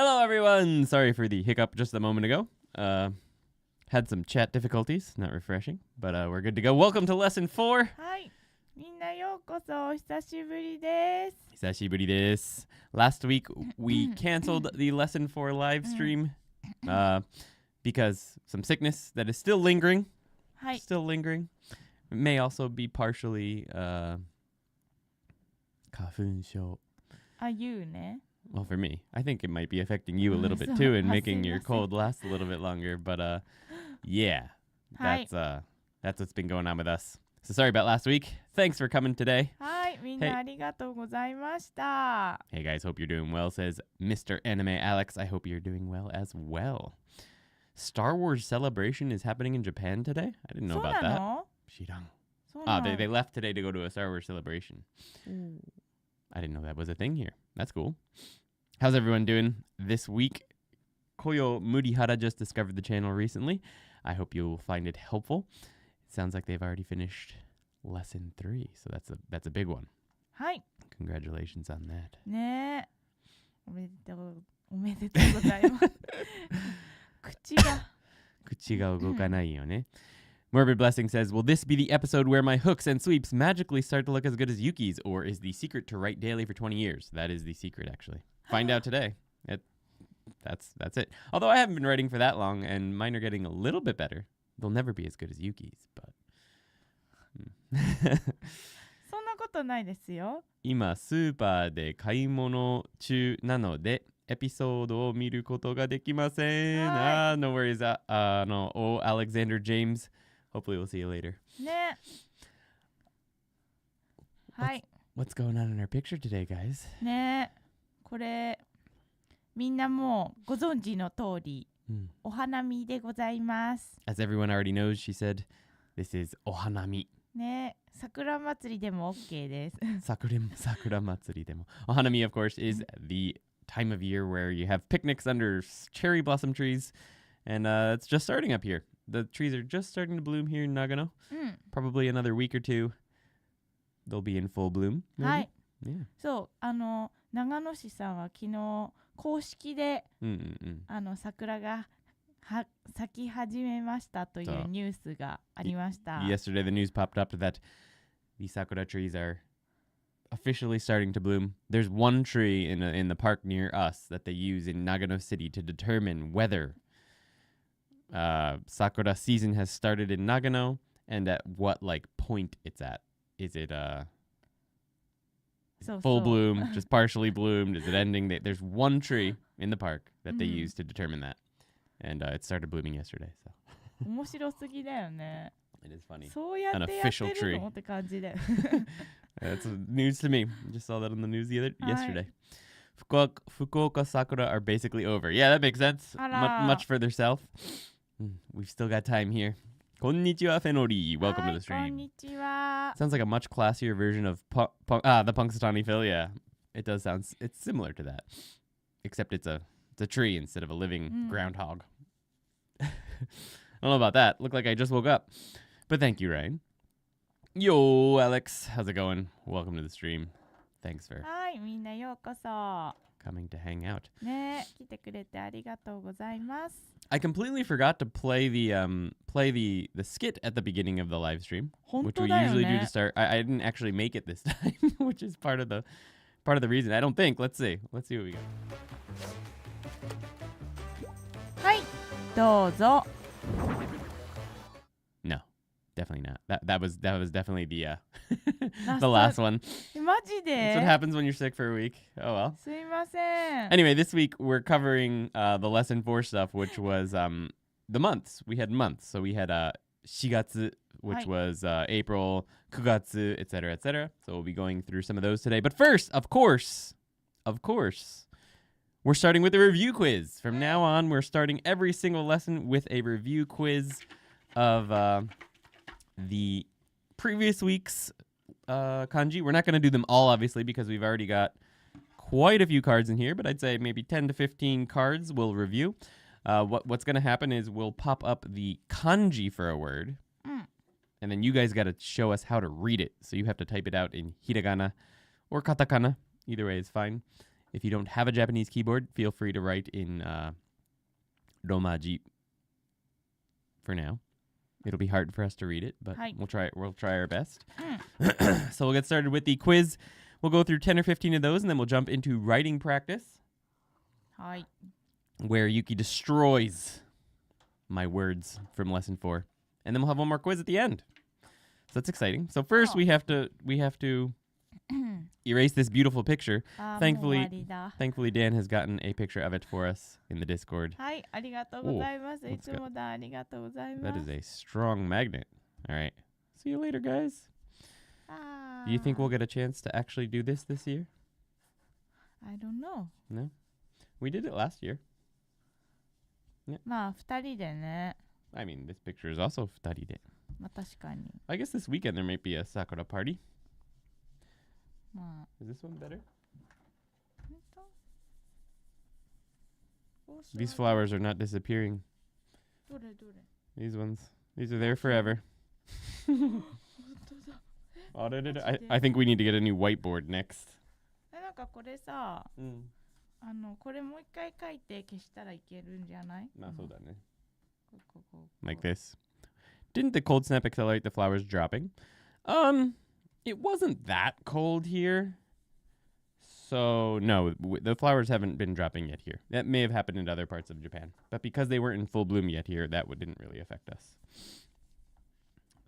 Hello, everyone. Sorry for the hiccup just a moment ago. Had some chat difficulties. Not refreshing, but we're good to go. Welcome to Lesson 4. はい。みんなようこそお久しぶりです。久しぶりです. Last week, we canceled the Lesson 4 live stream because some sickness that is still lingering. はい。 Still lingering. It may also be partially 花粉症. あ、言うね。 Well, for me, I think it might be affecting you a little bit too and making your cold last a little bit longer. But yeah, that's what's been going on with us. So sorry about last week. Thanks for coming today. はい。みんなありがとうございました。 Hey guys, hope you're doing well, says Mr. Anime Alex. I hope you're doing well as well. Star Wars Celebration is happening in Japan today? I didn't know そう about な that. の？ Shirang. そうな Ah, の？ they left today to go to a Star Wars Celebration. うん I didn't know that was a thing here. That's cool. How's everyone doing this week? Koyo Murihara just discovered the channel recently. I hope you'll find it helpful. It sounds like they've already finished lesson 3, so that's a big one. はい。 Congratulations on that. ねえ。おめでとうございます。口が。口が動かないよね. Morbid Blessing says, will this be the episode where my hooks and sweeps magically start to look as good as Yuki's, or is the secret to write daily for 20 years? That is the secret, actually. Find out today. That's it. Although I haven't been writing for that long, and mine are getting a little bit better. They'll never be as good as Yuki's, but... そんなことないですよ。今、スーパーで買い物中なので、エピソードを見ることができません。はい。No worries. No. Oh, Alexander James. Hopefully we'll see you later. ね。はい。 What's going on in our picture today, guys? ねえ。これ、みんなもうご存知の通り、お花見でございます。 As everyone already knows, she said, this is お花見。ね、桜祭りでも OK です。桜祭りでも。お花見, of course, is the time of year where you have picnics under cherry blossom trees, and it's just starting up here. The trees are just starting to bloom here in Nagano. Probably another week or two, they'll be in full bloom. Maybe? はい。 Yeah. そう、長野市さんは昨日公式で、桜が咲き始めましたというニュースがありました。 Yesterday the news popped up that the sakura trees are officially starting to bloom. There's one tree in the park near us that they use in Nagano City to determine whether sakura season has started in Nagano and at what point it's at. Is it full bloom, just partially bloomed? Is it ending? There's one tree in the park that they use to determine that. And it started blooming yesterday. So 面白すぎだよね。 it is funny. そうやってやってるのって感じで。 That's news to me. Just saw that on the news yesterday. Fukuoka sakura are basically over. Yeah, that makes sense. Much further south. We've still got time here. Konnichiwa, Fenori. Welcome to the stream. こんにちは。 Sounds like a much classier version of the Punxsutawney Phil. Yeah, it does sound. It's similar to that, except it's a tree instead of a living groundhog. I don't know about that. Looked like I just woke up. But thank you, Ryan. Yo, Alex. How's it going? Welcome to the stream. Thanks for はい、みんなようこそ。 coming to hang out. ね、来てくれてありがとうございます。 I completely forgot to play the skit at the beginning of the live stream, 本 which 当 we だよ usually do ね。 to start. I didn't actually make it this time, which is part of the reason. I don't think. Let's see what we got. はい、どうぞ。 No, definitely not. That was definitely the the last one. マジ That's what で happens when you're sick for a week. Oh well. すいません。 Anyway, this week we're covering the lesson 4 stuff, which was the months. We had months. So we had 4月, which was April, 9月, etc., etc. So we'll be going through some of those today. But first, of course, we're starting with a review quiz. From now on, we're starting every single lesson with a review quiz of the previous week's kanji. We're not going to do them all, obviously, because we've already got quite a few cards in here, but I'd say maybe 10 to 15 cards we'll review. What's going to happen is we'll pop up the kanji for a word, and then you guys got to show us how to read it. So you have to type it out in hiragana or katakana. Either way is fine. If you don't have a Japanese keyboard, feel free to write in Romaji for now. It'll be hard for us to read it, but we'll try our best. So we'll get started with the quiz. We'll go through 10 or 15 of those, and then we'll jump into writing practice, where Yuki destroys my words from lesson 4. And then we'll have one more quiz at the end. So that's exciting. So first we have to erase this beautiful picture. Thankfully Dan has gotten a picture of it for us in the Discord. That is a strong magnet. All right. See you later, guys. Do you think we'll get a chance to actually do this year? I don't know. No? We did it last year. Yeah. I mean, this picture is also 2人で. I guess this weekend there might be a Sakura party. Is this one better? These flowers are not disappearing. These ones. These are there forever. I think we need to get a new whiteboard next. Like this. Didn't the cold snap accelerate the flowers dropping? It wasn't that cold here. So, no, the flowers haven't been dropping yet here. That may have happened in other parts of Japan. But because they weren't in full bloom yet here, that didn't really affect us.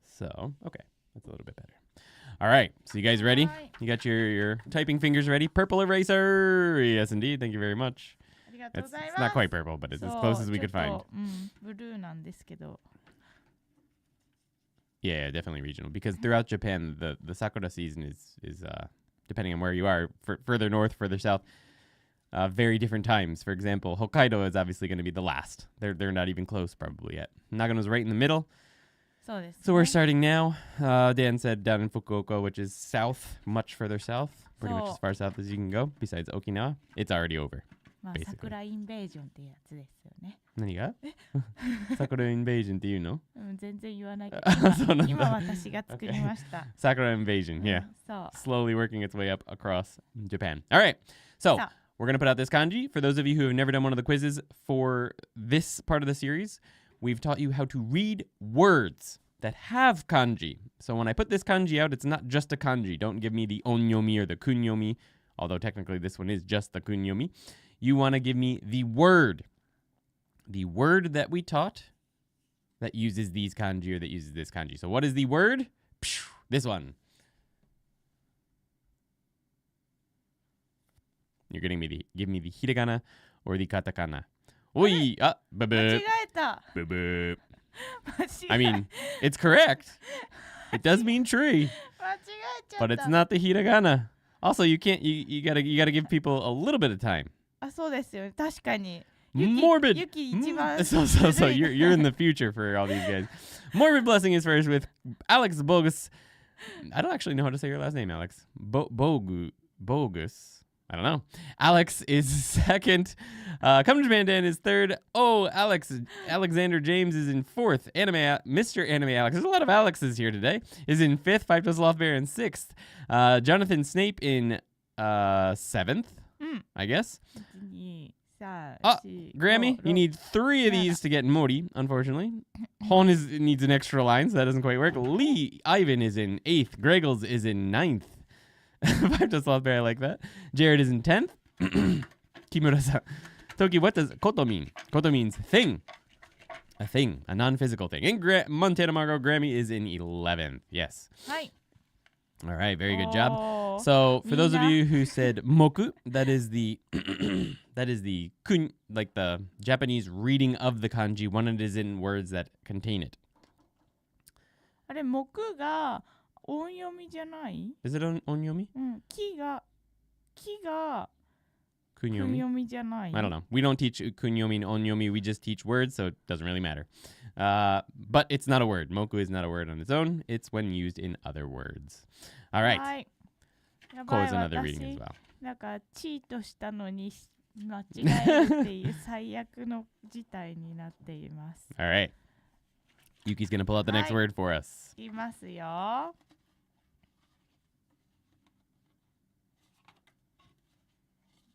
So, okay. That's a little bit better. All right. So you guys ready? You got your typing fingers ready? Purple eraser. Yes, indeed. Thank you very much. It's not quite purple, but it's as close as we could find. Yeah, definitely regional. Because throughout Japan, the sakura season is depending on where you are, further north, further south, very different times. For example, Hokkaido is obviously going to be the last. They're not even close probably yet. Nagano's right in the middle. So we're starting now. Dan said down in Fukuoka, which is south, much further south, pretty much as far south as you can go, besides Okinawa. It's already over. Basically. 桜インベージョンってやつですよね。何が？桜インベージョンっていうの？全然言わないけど。今私が作りました。Sakura invasion, yeah. Slowly working its way up across Japan. All right. So we're going to put out this kanji. For those of you who have never done one of the quizzes for this part of the series, we've taught you how to read words that have kanji. So when I put this kanji out, it's not just a kanji. Don't give me the onyomi or the kunyomi, although technically this one is just the kunyomi. You want to give me the word that we taught that uses these kanji or that uses this kanji. So what is the word? This one. You're getting me give me the hiragana or the katakana. Oi! I mean, it's correct. It does mean tree. But it's not the hiragana. Also, you gotta give people a little bit of time. Morbid. So you're in the future for all these guys. Morbid Blessing is first with Alex Bogus. I don't actually know how to say your last name, Alex. Bogus. I don't know. Alex is second. Come to Japan Dan is third. Oh, Alexander James is in fourth. Mr. Anime Alex. There's a lot of Alexes here today. Is in fifth. Five Toes Loft Bear in sixth. Jonathan Snape in seventh, I guess. Grammy, you need 3 of these to get Mori, unfortunately. Hon needs an extra line, so that doesn't quite work. Lee Ivan is in 8th. Gregels is in 9th. Five Toes Lost Bear, I like that. Jared is in 10th. Kimura-san. Toki, what does koto mean? Koto means thing. A thing. A non-physical thing. And Montana Margot, Grammy is in 11th. Yes. Hi. All right, very good job. So, for those of you who said moku, that is the like the Japanese reading of the kanji when it is in words that contain it. Is it onyomi? Kunyomi? I don't know. We don't teach kunyomi and onyomi. We just teach words, so it doesn't really matter. But it's not a word. Moku is not a word on its own. It's when used in other words. All right. Ko is another reading as well. All right. Yuki's going to pull out the next word for us.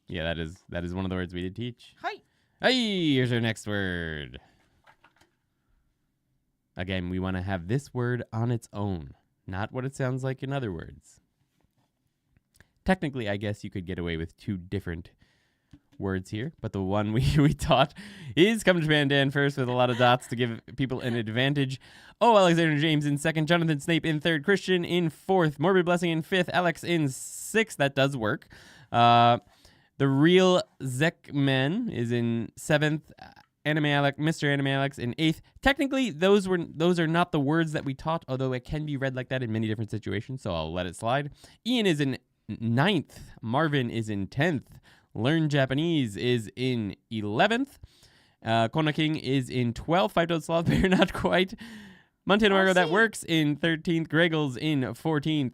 Yeah, that is one of the words we did teach. はい。 Hey, here's our next word. Again, we want to have this word on its own, not what it sounds like in other words. Technically, I guess you could get away with two different words here, but the one we taught is Come to Japan Dan first with a lot of dots to give people an advantage. Oh, Alexander James in second, Jonathan Snape in third, Christian in fourth, Morbid Blessing in fifth, Alex in sixth. That does work. The real Zekman is in seventh, Mr. Anime Alex in eighth. Technically, those are not the words that we taught, although it can be read like that in many different situations, so I'll let it slide. Ian is in ninth, Marvin is in 10th, Learn Japanese is in 11th. Kona King is in 12th. Five-Toed Sloth Bear, not quite. Montana Margo, that works, in 13th. Greggles in 14th.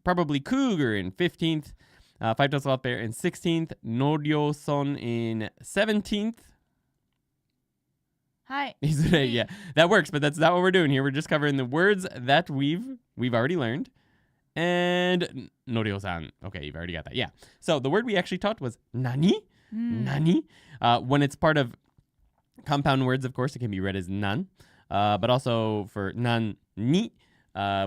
Probably Cougar in 15th. Five-Toed Sloth Bear in 16th. Noryo Son in 17th. Hi. Yeah, that works, but that's not what we're doing here. We're just covering the words that we've already learned. And Norio-san. Okay, you've already got that. Yeah. So the word we actually taught was nani. Nani. When it's part of compound words, of course, it can be read as nan. But also for nan ni,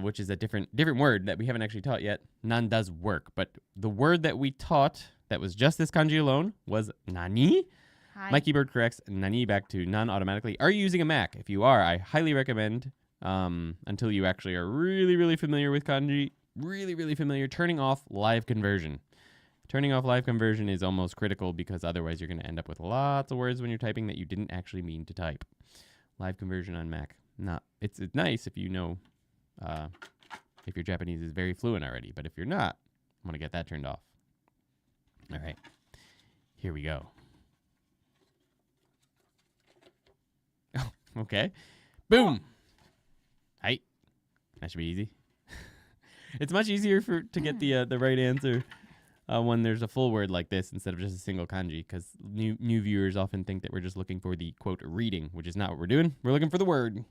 which is a different word that we haven't actually taught yet, nan does work. But the word that we taught that was just this kanji alone was nani. Hi. My keyboard corrects nani back to nan automatically. Are you using a Mac? If you are, I highly recommend, until you actually are really, really familiar with kanji, really familiar, turning off live conversion. Turning off live conversion is almost critical because otherwise you're going to end up with lots of words when you're typing that you didn't actually mean to type. Live conversion on Mac. It's nice if you know, if your Japanese is very fluent already, but if you're not, I'm going to get that turned off. All right. Here we go. Oh, okay. Boom. Hi. That should be easy. It's much easier to get the right answer when there's a full word like this instead of just a single kanji, because new viewers often think that we're just looking for the, quote, reading, which is not what we're doing. We're looking for the word.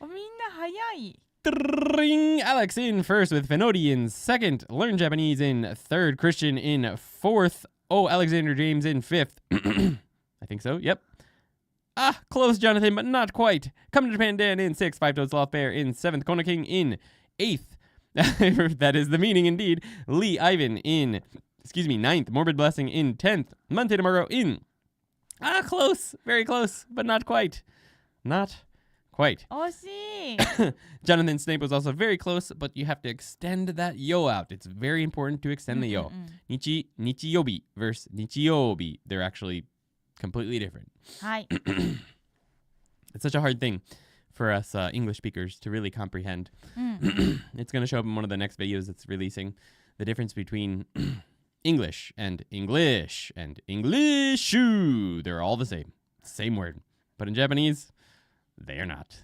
みんな早い。 Tring! Alex in first with Fenodi in second. Learn Japanese in third. Christian in fourth. Oh, Alexander James in fifth. I think so. Yep. Ah, close, Jonathan, but not quite. Come to Japan Dan in sixth. Five-Toed Sloth Bear in seventh. Kona King in eighth. That is the meaning indeed. Lee Ivan in, ninth. Morbid Blessing in 10th. Monte Tomorrow in, close, very close, but not quite. Not quite. 惜しい。 Jonathan Snape was also very close, but you have to extend that yo out. It's very important to extend the yo. Nichiyobi versus nichiyobi. They're actually completely different. はい。 It's such a hard thing for us English speakers to really comprehend. It's going to show up in one of the next videos that's releasing, the difference between English and English and Englishu. They're all the same word. But in Japanese, they are not.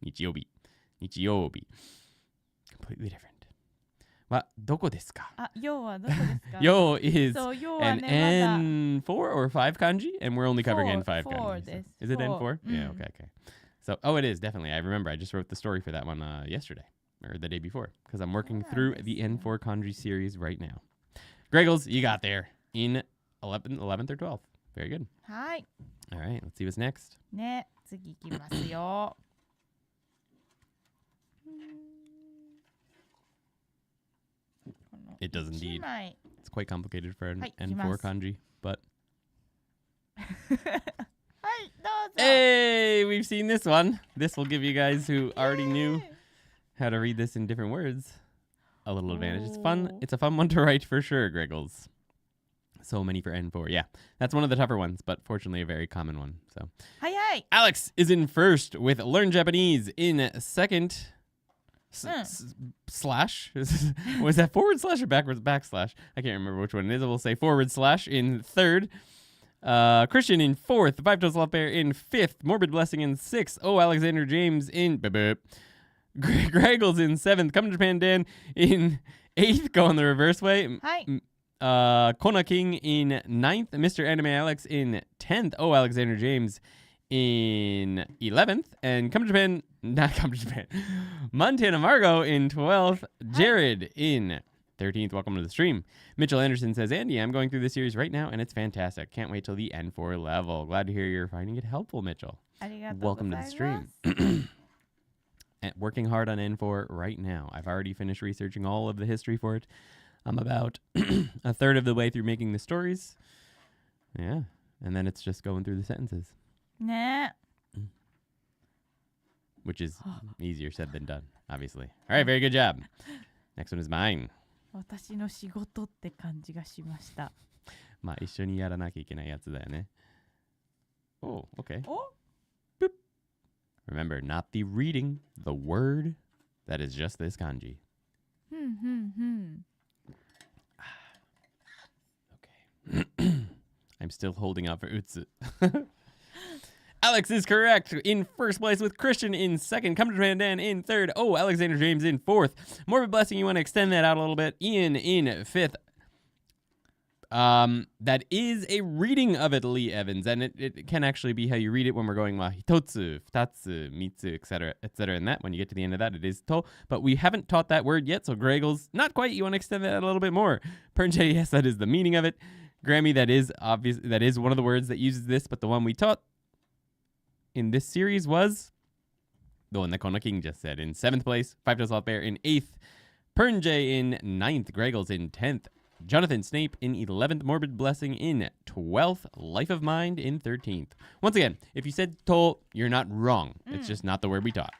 Nichiyobi. Completely different. どこですか? よはどこですか? Yo is そう、よは an ね、まだ N4 or 5 kanji, and we're only covering N5 Four kanji. です。Is it N4? Four. Yeah, okay. So, it is, definitely. I remember. I just wrote the story for that one yesterday, or the day before, because I'm working through the N4 kanji series right now. Greggles, you got there in 11th or 12th. Very good. はい。 All right, let's see what's next. ね、次行きますよ。It does indeed. 一枚。 It's quite complicated for an はい、 N4 kanji, but... はい、どうぞ。 Hey, we've seen this one. This will give you guys who already knew how to read this in different words a little advantage. It's fun. Oh. It's a fun one to write for sure, Greggles. So many for N4. Yeah, that's one of the tougher ones, but fortunately a very common one. So 早い。 Alex is in first with Learn Japanese in second. Slash? Was that forward slash or backwards backslash? I can't remember which one it is. We'll say forward slash in third. Christian in fourth. Five-Toed Sloth Bear in fifth. Morbid Blessing in sixth. Oh, Alexander James in... Greggles in seventh. Come to Japan Dan in eighth. Going the reverse way. はい。 Kona King in ninth. Mr. Anime Alex in 10th. Oh, Alexander James in 11th. And not Come to Japan. Montana Margo in 12th. Jared in 13th. Welcome to the stream. Mitchell Anderson says, Andy, I'm going through this series right now, and it's fantastic. Can't wait till the N4 level. Glad to hear you're finding it helpful, Mitchell. Welcome to the stream. Working hard on N4 right now. I've already finished researching all of the history for it. I'm about a third of the way through making the stories. Yeah. And then it's just going through the sentences. Nah. Which is easier said than done, obviously. All right, very good job. Next one is mine. 私の仕事って感じがしました。まあ、一緒にやらなきゃいけないやつだよね。Oh, okay. お Boop. Remember, not the reading, the word. That is just this kanji. Okay. I'm still holding out for Utsu. Alex is correct in first place with Christian in second. Come to Japan in third. Oh, Alexander James in fourth. Morbid Blessing, you want to extend that out a little bit. Ian in fifth. That is a reading of it, Lee Evans, and it can actually be how you read it when we're going hitotsu, futatsu, mitsu, etc., etc. And that when you get to the end of that, it is to. But we haven't taught that word yet, so Greggles, not quite. You want to extend that out a little bit more. Pernjay, yes, that is the meaning of it. Grammy, that is obvious. That is one of the words that uses this, but the one we taught in this series was the one that Kona King just said. In 7th place, Five Toes Lost Bear in 8th, Pernjay in 9th, Greggles in 10th, Jonathan Snape in 11th, Morbid Blessing in 12th, Life of Mind in 13th. Once again, if you said to, you're not wrong. It's just not the word we taught.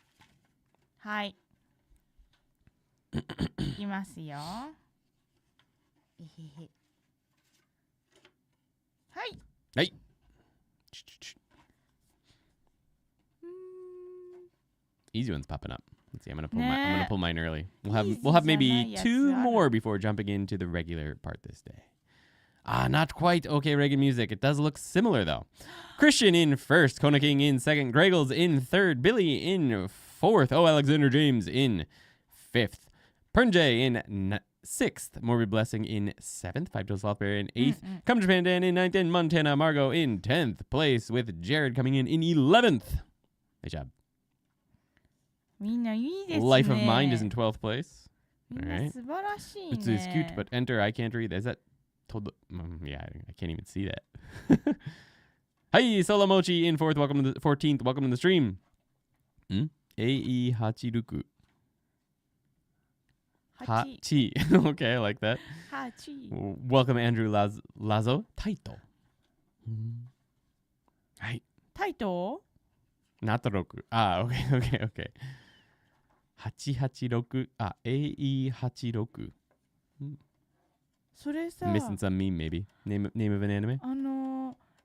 はい。いきますよ。えへへ。はい。はい。Easy one's popping up. Let's see. I'm gonna pull mine early. We'll have maybe 2 more before jumping into the regular part this day. Not quite. Okay, reggae music. It does look similar though. Christian in first, Kona King in second, Greggles in third, Billy in fourth. Oh, Alexander James in fifth, Pernjay in sixth, Morbid Blessing in seventh, Five Toes Lost Bear in eighth, Come to Japan Dan in ninth, and Montana Margot in 10th place, with Jared coming in 11th. Nice job. みんないいですね。 Life of Mind is in 12th place. みんな素晴らしいね。 It's cute, but enter, I can't read. Is that told? Yeah, I can't even see that. Hi, Solo Mochi in 4th. Welcome to the 14th. Welcome to the stream. A-E Hachiruku. Hachi. Okay, I like that. Hachi. Welcome, Andrew Lazo. Taito. Right. Taito? Not the Roku. Okay. 886. A-E86. それさ、 Missing some meme, maybe. Name of an anime?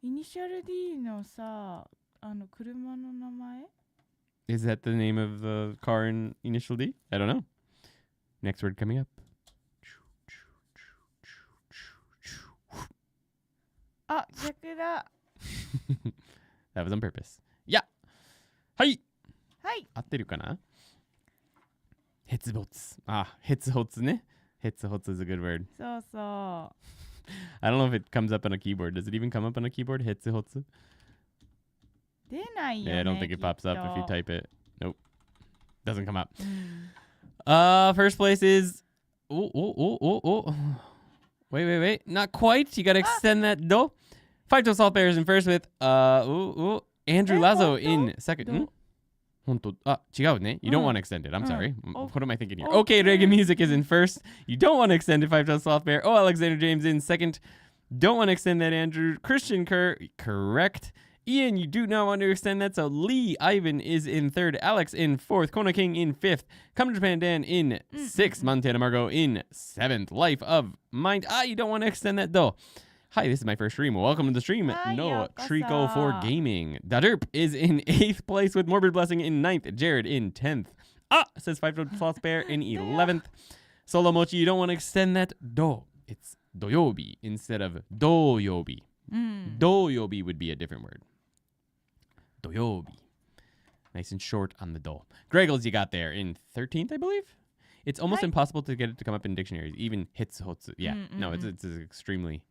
イニシャル D のさ、車の名前 Is that the name of the car in Initial D? I don't know. Next word coming up. あ、逆だ。That was on purpose. Yeah. はい。はい。合ってるかな？ヘツボツ。ヘツホツね。ヘツホツ is a good word. そうそう。I don't know if it comes up on a keyboard. Does it even come up on a keyboard? ヘツホツ? 出ないよね。Yeah, I don't think it pops up if you type it. Nope. Doesn't come up. うん、First place is... Oh. Wait. Not quite. You gotta extend that do. Five Toes Salt Bears in first with... Andrew Lazo in second. 本当違うね. You don't want to extend it. I'm sorry. What am I thinking here? Okay, reggae music is in first. You don't want to extend it. Five Toes Soft Bear. Oh, Alexander James in second. Don't want to extend that, Andrew. Christian Kerr, correct. Ian, you do not want to extend that. So Lee Ivan is in third. Alex in fourth. Kona King in fifth. Come to Japan Dan in sixth. Montana Margot in seventh. Life of Mind. You don't want to extend that though. Hi, this is my first stream. Welcome to the stream. No Trico for Gaming. Daderp is in 8th place with Morbid Blessing in 9th. Jared in 10th. Says Five Toed Sloth Bear in 11th. Solo Mochi, you don't want to extend that do. It's doyobi instead of doyobi. Doyobi would be a different word. Doyobi. Nice and short on the do. Greggles, you got there in 13th, I believe. It's almost impossible to get it to come up in dictionaries. Even hitsutsu. Yeah, no, it's an extremely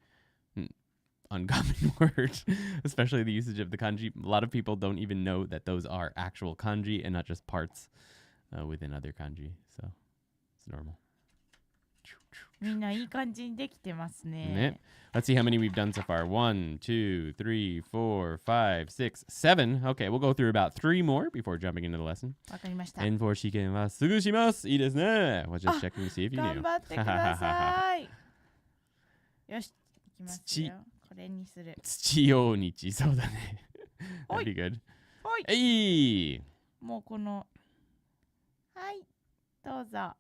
uncommon word, especially the usage of the kanji. A lot of people don't even know that those are actual kanji and not just parts within other kanji. So it's normal. みんないい感じにできてますね。ね。Let's see how many we've done so far. 1, 2, 3, 4, 5, 6, 7. Okay, we'll go through about 3 more before jumping into the lesson. わかりました。 N4 試験はすぐします。いいですね。Was just checking to see if you 頑 knew. 張ってください。よし、いきますよ。これにする。土曜日。そうだね。That'd be good. はい。えい。もうこの、はい、どうぞ。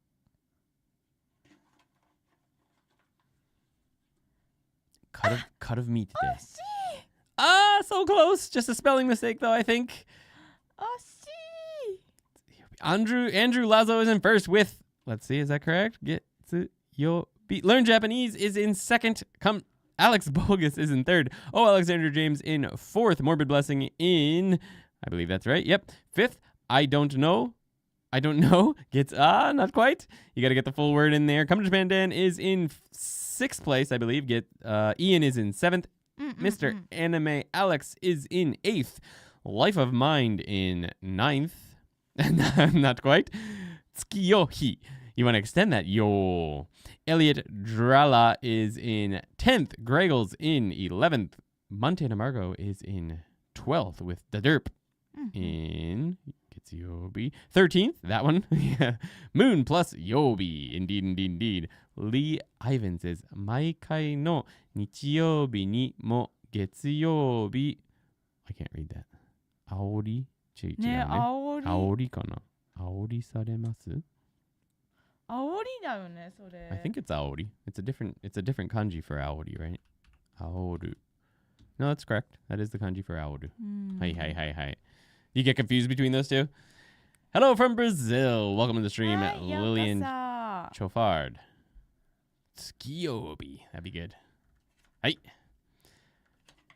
Cut of meat today. 惜しい。 So close. Just a spelling mistake, though, I think. 惜しい。 Andrew Lazo is in first with, let's see, is that correct? Learn Japanese is in second. Alex Bogus is in third. Alexander James in fourth. Morbid Blessing in, I believe that's right. Yep. Fifth. I don't know gets not quite. You got to get the full word in there. Come to Japan Dan is in sixth place, I believe. Ian is in seventh. Mr. Anime Alex is in eighth. Life of Mind in ninth. Not quite. Tsukiyohi. You want to extend that. Yo. Elliot Drala is in 10th. Gregels in 11th. Montana Margot is in 12th with the derp in Kitsuyobi. 13th. That one. Yeah. Moon plus Yobi. Indeed. Lee Ivans is Maikai no Nichiyobi ni mo Getsuyobi. I can't read that. Aori? ね、煽り。煽りかな？煽りされます？煽りだよね、それ。I think it's aori. It's a different kanji for aori, right? Aoru. No, that's correct. That is the kanji for aoru. Hi. You get confused between those two? Hello from Brazil. Welcome to the stream, Lillian Chofard. Tsukiyobi. That'd be good. Hi.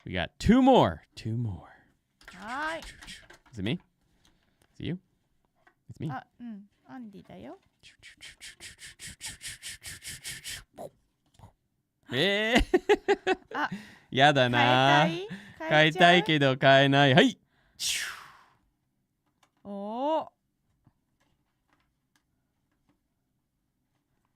We got 2 more. 2 more. はい。Is it me? Is it you? It's me. あ、うん。アンディだよ。あ、やだな。変えたいけど変えない。はい。おー。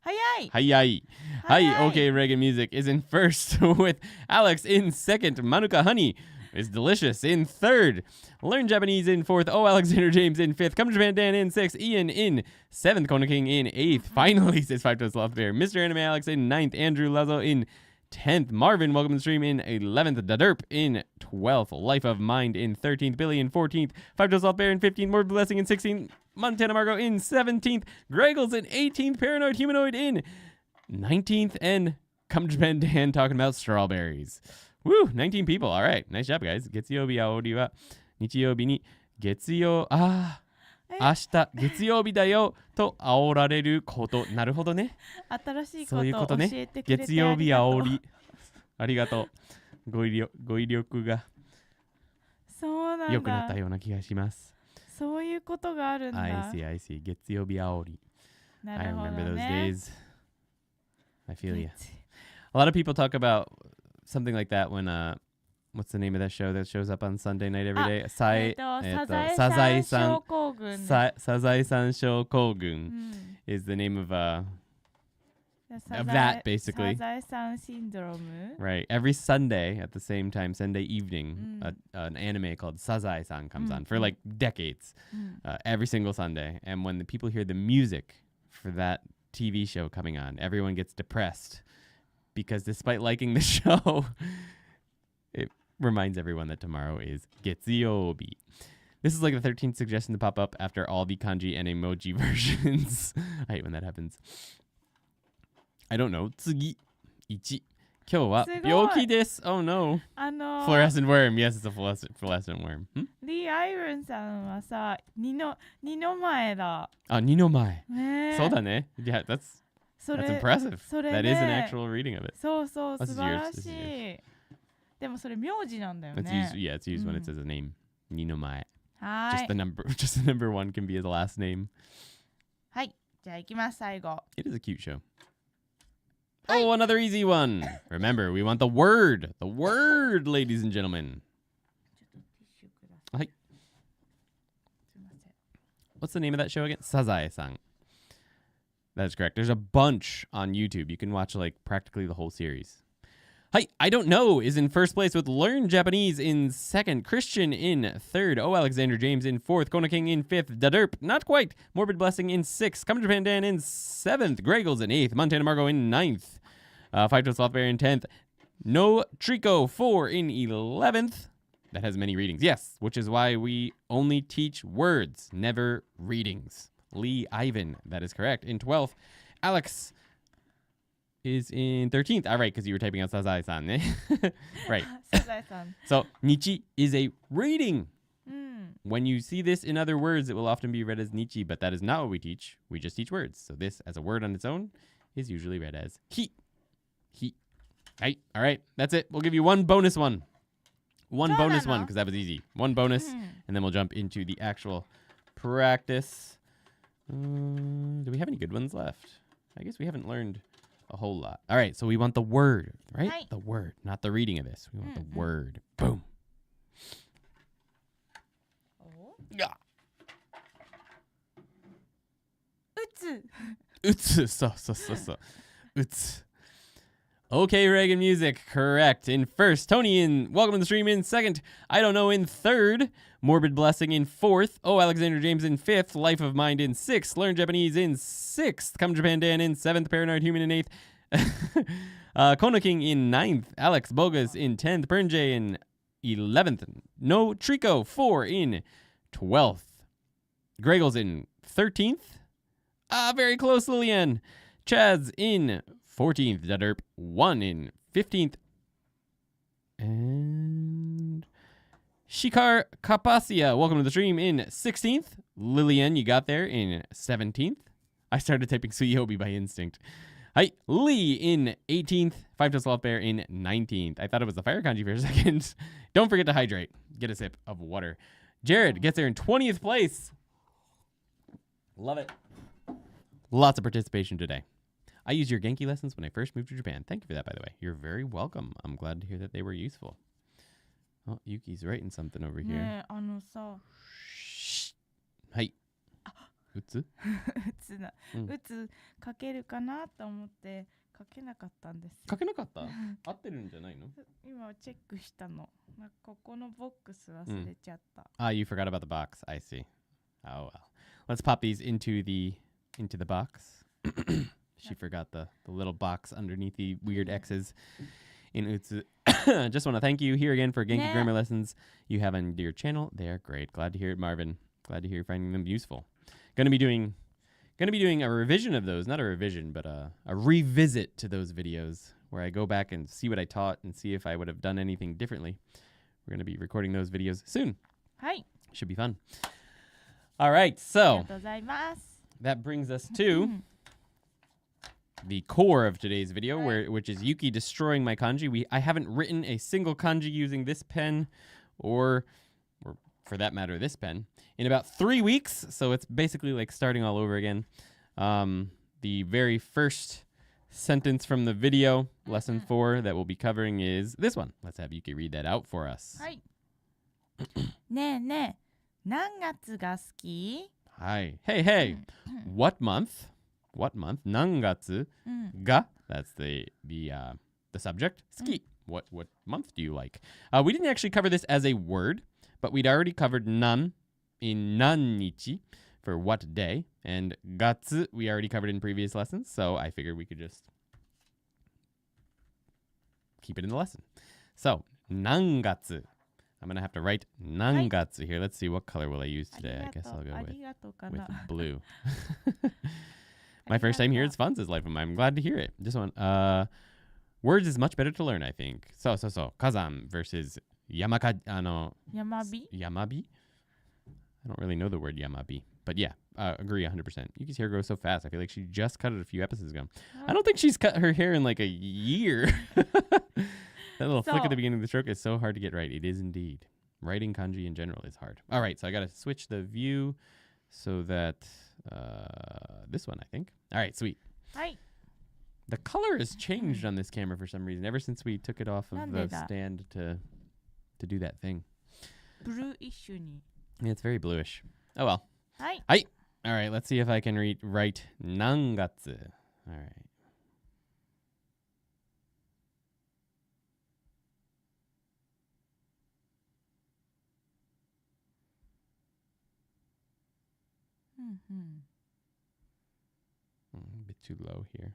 早い。早い。はい。Okay, Reggae Music is in first with Alex in second. Manuka Honey is delicious in third. Learn Japanese in fourth. Alexander James in fifth. Come to Japan Dan in sixth. Ian in seventh. Kona King in eighth. Finally, says Five Toes Loft Bear. Mr. Anime Alex in ninth. Andrew Lazo in 10th. Marvin, welcome to the stream, in 11th. Daderp in 12th. Life of Mind in 13th. Billy in 14th. Five Toes Loft Bear in 15th. More Blessing in 16th. Montana Margot in 17th. Gregels in 18th. Paranoid Humanoid in 19th. And Come to Japan Dan talking about strawberries. Woo, 19 people. All right. Nice job, guys. 月曜日青りは日曜日に月曜、明日月曜日だよと煽られること。なるほどね。新しいそういうここととね。教えてくれて月曜日煽り。ありがとう。語彙力がそうなんだ。良くなったような気がします。そういうことがあるんだ。I see. 月曜日煽り。なるほどね。 I remember those days. I feel you. A lot of people talk about something like that when what's the name of that show that shows up on Sunday night every day? サザエさん症候群。サザエさん症候群 is the name of that basically. サザエさん syndrome. Right. Every Sunday at the same time, Sunday evening, an anime called Sazae-san comes on for like decades. Every single Sunday. And when the people hear the music for that TV show coming on, everyone gets depressed. Because despite liking the show, it reminds everyone that tomorrow is Getsuyobi. This is like the 13th suggestion to pop up after all the kanji and emoji versions. I hate when that happens. I don't know. Tsugi. 1. 今日は病気です。Oh no. Fluorescent worm. Yes, it's a fluorescent worm. リー・アイブンさんはさ、二の前だ。あ、二の前。ね。そうだね。Yeah, that's impressive. That is an actual reading of it. そうそう、素晴らしい。でもそれ名字なんだよね。Yeah, it's used when it says a name. 二の前。はい。Just the number 1 can be the last name. はい。じゃあ行きます、最後。It is a cute show. Oh, another easy one. Remember, we want the word. The word, ladies and gentlemen. Hi. What's the name of that show again? Sazae-san. That is correct. There's a bunch on YouTube. You can watch like practically the whole series. Hi, I don't know is in first place with Learn Japanese in second, Christian in third, Alexander James in fourth, Kona King in fifth, Daderp, not quite, Morbid Blessing in sixth, Come Japan Dan in seventh, Gregles in eighth, Montana Margo in ninth, Five Toes Sloth Bear in 10th, No Trico 4 in 11th. That has many readings. Yes, which is why we only teach words, never readings. Lee Ivan, that is correct. In 12th, Alex is in 13th. All right, because you were typing out Sazai-san. Eh? Right. Sazai-san. So, Nichi is a reading. When you see this in other words, it will often be read as Nichi, but that is not what we teach. We just teach words. So this, as a word on its own, is usually read as Hi. Hi. Right. All right. That's it. We'll give you one bonus one. One bonus one, because that was easy. One bonus, and then we'll jump into the actual practice. Do we have any good ones left? I guess we haven't learned a whole lot. All right, so we want the word, right? Hi. The word, not the reading of this. We want the word. Boom. Yeah. Utsu. So. Utsu. Okay, Reagan Music, correct. In first, Tony in Welcome to the Stream in second, I Don't Know in third, Morbid Blessing in fourth, Alexander James in fifth, Life of Mind in sixth, Learn Japanese in sixth, Come Japan Dan in seventh, Paranoid Human in eighth, Kono King in ninth, Alex Bogus in 10th, Pernjay in 11th, No Trico 4 in 12th, Gregles in 13th, very close, Lillian, Chaz in 14th, Daderp 1 in 15th, and Shikar Kapasia, welcome to the stream, in 16th. Lillian, you got there, in 17th. I started typing Suyobi by instinct. Hi, Lee in 18th. Five Toes Sloth Bear in 19th. I thought it was the fire kanji for a second. Don't forget to hydrate. Get a sip of water. Jared gets there in 20th place. Love it. Lots of participation today. I used your Genki lessons when I first moved to Japan. Thank you for that, by the way. You're very welcome. I'm glad to hear that they were useful. Oh, Yuki's writing something over here. Shh. Hi. Utsu? うつ書けるかなと思って書けなかったんです。書けなかった？合ってるんじゃないの？今チェックしたの。なんかここのボックス忘れちゃった。Ah, you forgot about the box. I see. Oh well. Let's pop these into the box. She forgot the little box underneath the weird X's in Utsu. Just want to thank you here again for Genki grammar lessons you have on your channel. They are great. Glad to hear it, Marvin. Glad to hear you finding them useful. Gonna be doing a revision of those, not a revision, but a revisit to those videos where I go back and see what I taught and see if I would have done anything differently. We're gonna be recording those videos soon. Hi. Should be fun. All right, so ありがとうございます。 that brings us to the core of today's video, which is Yuki destroying my kanji. I haven't written a single kanji using this pen, or for that matter, this pen, in about 3 weeks. So it's basically like starting all over again. The very first sentence from the video, lesson 4, that we'll be covering is this one. Let's have Yuki read that out for us. はい。ねえねえ、何月が好き？ Hi. Hey. What month? What month? 何月が, that's the subject. 好き. What month do you like? We didn't actually cover this as a word, but we'd already covered nan in nannichi for what day, and gatsu we already covered in previous lessons, so I figured we could just keep it in the lesson. So, nangatsu. I'm going to have to write nangatsu here. Let's see, what color will I use today? I guess I'll go with blue. My first time here, it's fun, says Life of Mine. I'm glad to hear it. This one, words is much better to learn, I think. So. Kazan versus Yamabi? I don't really know the word Yamabi. But yeah, agree 100%. Yuki's hair grows so fast. I feel like she just cut it a few episodes ago. I don't think she's cut her hair in like a year. That little flick at the beginning of the stroke is so hard to get right. It is indeed. Writing kanji in general is hard. All right, so I got to switch the view so that this one, I think. All right, sweet. Hi. The color has changed on this camera for some reason ever since we took it off of the stand to do that thing. Bluishに. Yeah, it's very bluish. Oh well. Hi. Hi. All right, let's see if I can write 何月. All right. A bit too low here.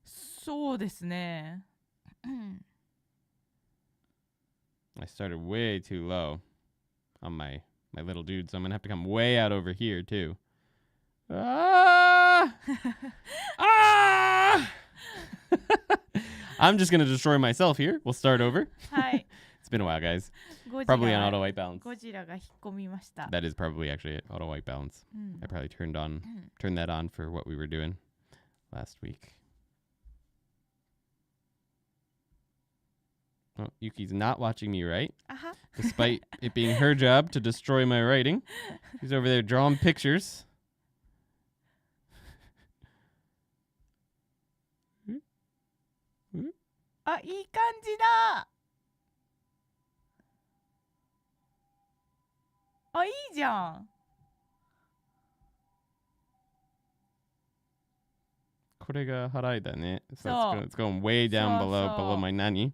そうですね。I started way too low on my little dude, so I'm going to have to come way out over here, too. Ah! Ah! I'm just going to destroy myself here. We'll start over. はい。 It's been a while, guys. ゴジ Probably ラ on auto white balance. ゴジラが引っ込みました。 That is probably actually auto white balance. I probably turned that on for what we were doing last week. Oh, Yuki's not watching me write, despite it being her job to destroy my writing. She's over there drawing pictures. Ah, いい感じだ。あ、いいじゃん。これが払いだね. So So- it's going way down below my nanny.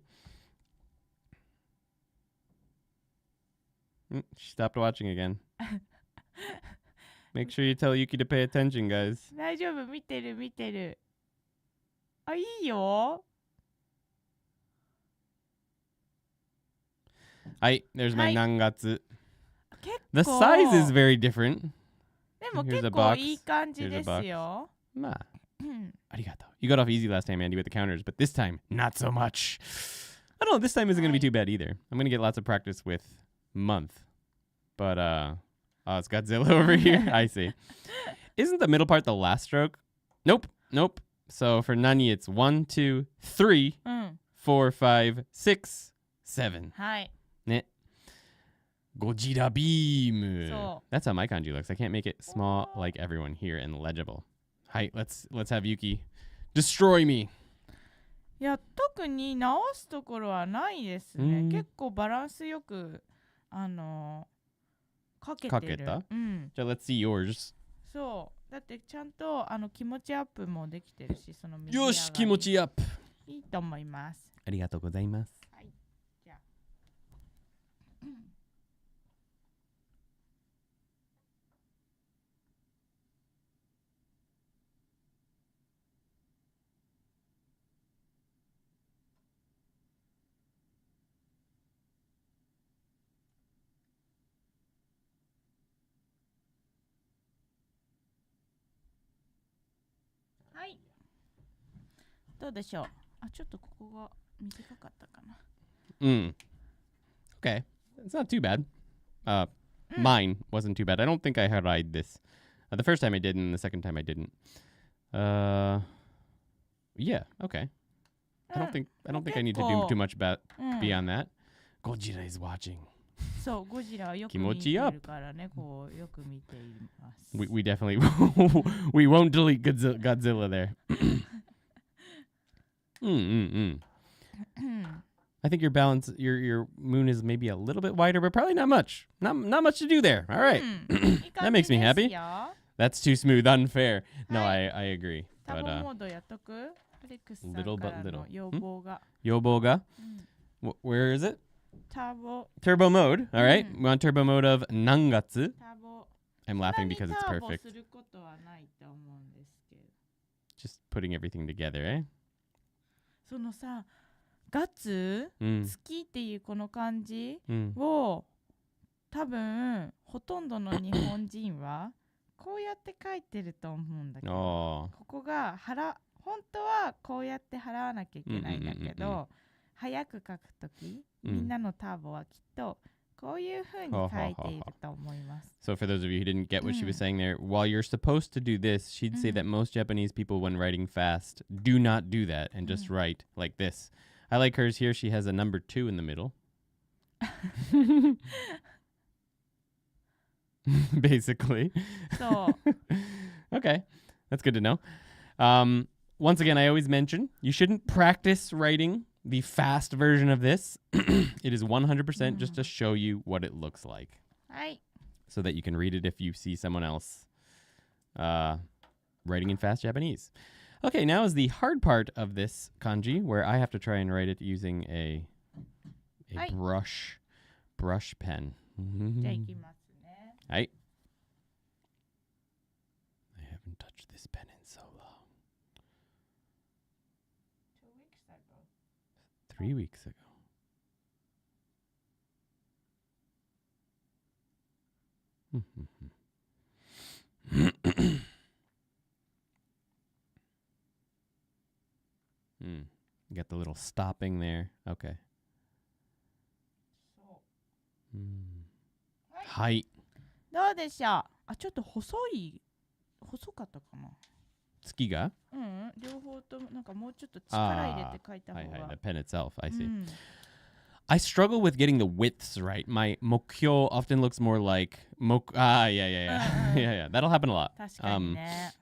She stopped watching again. Make sure you tell Yuki to pay attention, guys. 大丈夫、見てる見てる。あ、いいよ。Hi, there's my はい。何月. 結 The 構 size is very different. でも Here's a 結構 box. いい感じ Here's a です box. よ。Ma, arigato. You got off easy last time, Andy, with the counters, but this time, not so much. I don't know, this time isn't going to be too bad either. I'm going to get lots of practice with month. But, oh, it's Godzilla over here. I see. Isn't the middle part the last stroke? Nope. So for Nani, it's 1, 2, 3, 4, 5, 6, 7. はい。 Gojira beam. So- That's how my kanji looks. I can't make it small like everyone here and legible. Hi, let's have Yuki destroy me. いや、特に直すところはないですね。結構バランスよく、かけてる。かけた？じゃあ let's see yours. そう。だってちゃんと気持ちアップもできてるし、その右上がり。よし、気持ちアップ。いいと思います。ありがとうございます。はい。じゃあ。はい。どうでしょう。あ、ちょっとここが短かったかな。Okay. It's not too bad. Mine wasn't too bad. I don't think I harai'd this. The first time I did, and the second time I didn't. Yeah, okay. I don't think I need to do too much beyond that. Gojira is watching. そう、ゴジラはよく見てるからね、こうよく見ています。We definitely we won't delete Godzilla there. I think your balance, your moon is maybe a little bit wider, but probably not much. Not much to do there. All right. That makes me happy. That's too smooth. Unfair. No, I agree. ター But ボモードやっとく？アレックスさん little か but ら little. の要望が。 Yoboga. Where is it? ターボ。 Turbo mode. All right. We want turbo mode of nangatsu. ターボ。 I'm laughing because it's ターボ perfect. することはないと思うんですけど。 Just putting everything together, eh? そのさ、ガツ、月っていうこの漢字を多分ほとんどの日本人はこうやって書いてると思うんだけど、ここが本当はこうやって払わなきゃいけないんだけど、早く書くとき、みんなのターボはきっとこういう風に書いていると思います。So for those of you who didn't get what she was saying there, while you're supposed to do this, she'd say that most Japanese people when writing fast do not do that and just write like this. I like hers here. She has a number 2 in the middle. Basically. So. Okay. That's good to know. Once again, I always mention you shouldn't practice writing the fast version of this. It is 100% just to show you what it looks like. はい。 So that you can read it if you see someone else writing in fast Japanese. Okay, now is the hard part of this kanji, where I have to try and write it using a brush pen. じゃあいきますね。はい。I haven't touched this pen in so long. 2 weeks ago. 3 weeks ago. You got the little stopping there. Okay. そう。はい。どうでしょう。あ、ちょっと細かったかな。月が？うん、両方ともなんかもうちょっと力入れて書いた方が。the pen itself, I see. I struggle with getting the widths right. My mokyo often looks more like yeah. That'll happen a lot. 確かにね。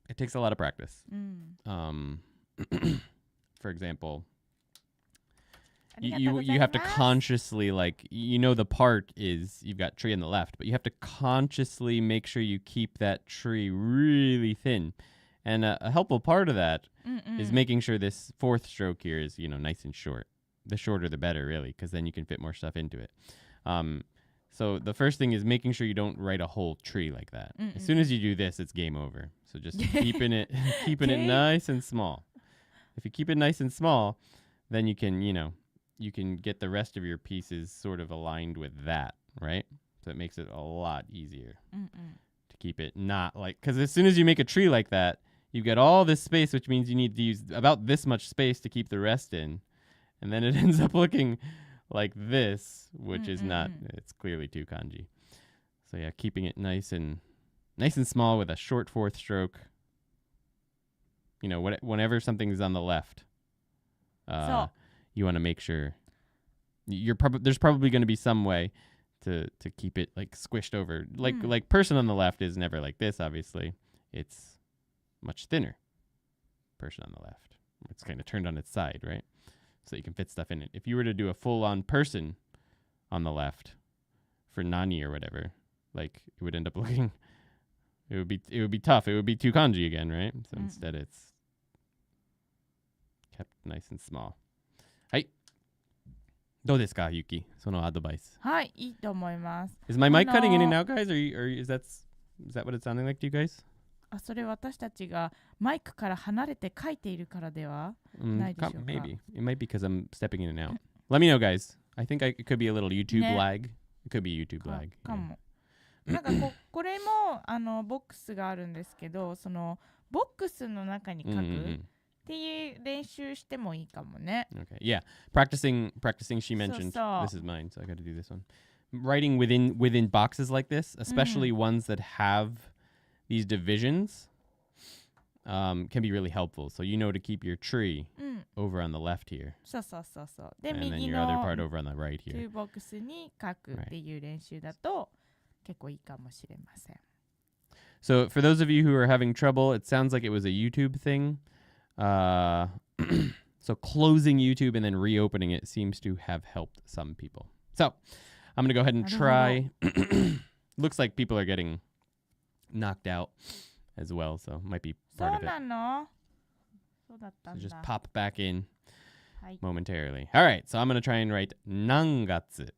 It takes a lot of practice. For example, you have to consciously, like, the part is you've got tree on the left, but you have to consciously make sure you keep that tree really thin. And a helpful part of that is making sure this fourth stroke here is, nice and short. The shorter the better, really, because then you can fit more stuff into it. So the first thing is making sure you don't write a whole tree like that. As soon as you do this, it's game over. So just keeping it nice and small. If you keep it nice and small, then you can, you can get the rest of your pieces sort of aligned with that, right? So it makes it a lot easier to keep it not like, because as soon as you make a tree like that, you've got all this space, which means you need to use about this much space to keep the rest in. And then it ends up looking like this, which is not, it's clearly too kanji. So yeah, keeping it nice and small with a short fourth stroke. Whenever something's on the left, you want to make sure there's probably going to be some way to keep it like squished over. Like person on the left is never like this, obviously. It's much thinner. Person on the left. It's kind of turned on its side, right? So you can fit stuff in it. If you were to do a full-on person on the left for nani or whatever, like it would end up looking, it would be tough. It would be too kanji again, right? So instead it's kept nice and small. はい。どうですか、Yuki? そのアドバイス。はい、いいと思います。Is my mic cutting in and out, guys? Or is that what it's sounding like to you guys? それ私たちがマイクから離れて書いているからではないでしょうか。Maybe. It might be because I'm stepping in and out. Let me know, guys. I think it could be a little YouTube lag. It could be YouTube lag. かも。なんかこれもボックスがあるんですけど、そのボックスの中に書くっていう練習してもいいかもね。Okay. Yeah. Practicing she mentioned. This is mine, so I got to do this one. Writing within boxes like this, especially ones that have these divisions, can be really helpful. So to keep your tree over on the left here. そうそうそうそう。で、 And then 右 your の other part over on the right トゥ here. ーボックスに書くっていう練習だと結構いいかもしれません。So for those of you who are having trouble, it sounds like it was a YouTube thing. So closing YouTube and then reopening it seems to have helped some people. So I'm going to go ahead and try. Looks like people are getting knocked out as well, so it might be そう part of it. なの？そうだったん So だ。 just pop back in はい。 momentarily. All right, so I'm going to try and write 何月.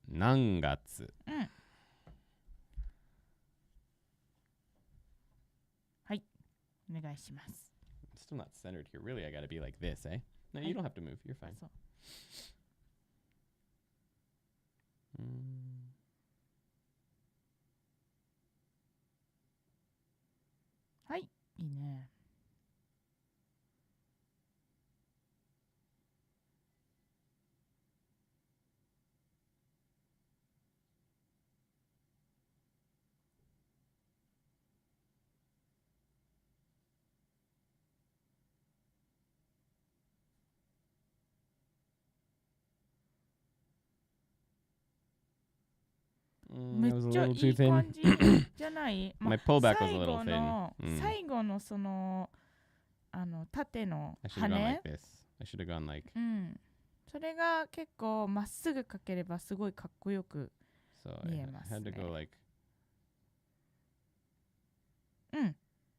はい。お願いします。 I'm still not centered here. Really, I got to be like this, eh? No, you don't have to move. You're fine. そう。はい、いいね。めっ That was a ちゃい little too い thin. 感じじゃない？ My pullback was a little thin. 最後のその縦の I should have gone 羽 like this. I should have gone like それが結構まっすぐ描ければすごいかっこよく so. 見えます I had to ね。go like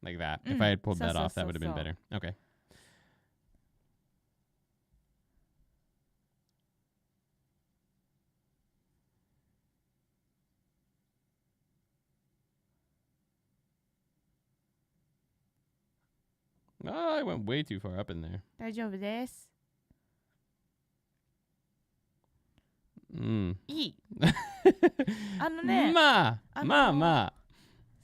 Like that. If I had pulled that off, that would have been そうそうそう。 better. Okay. Oh, I went way too far up in there. 大丈夫です。いい。ね、まあ。そ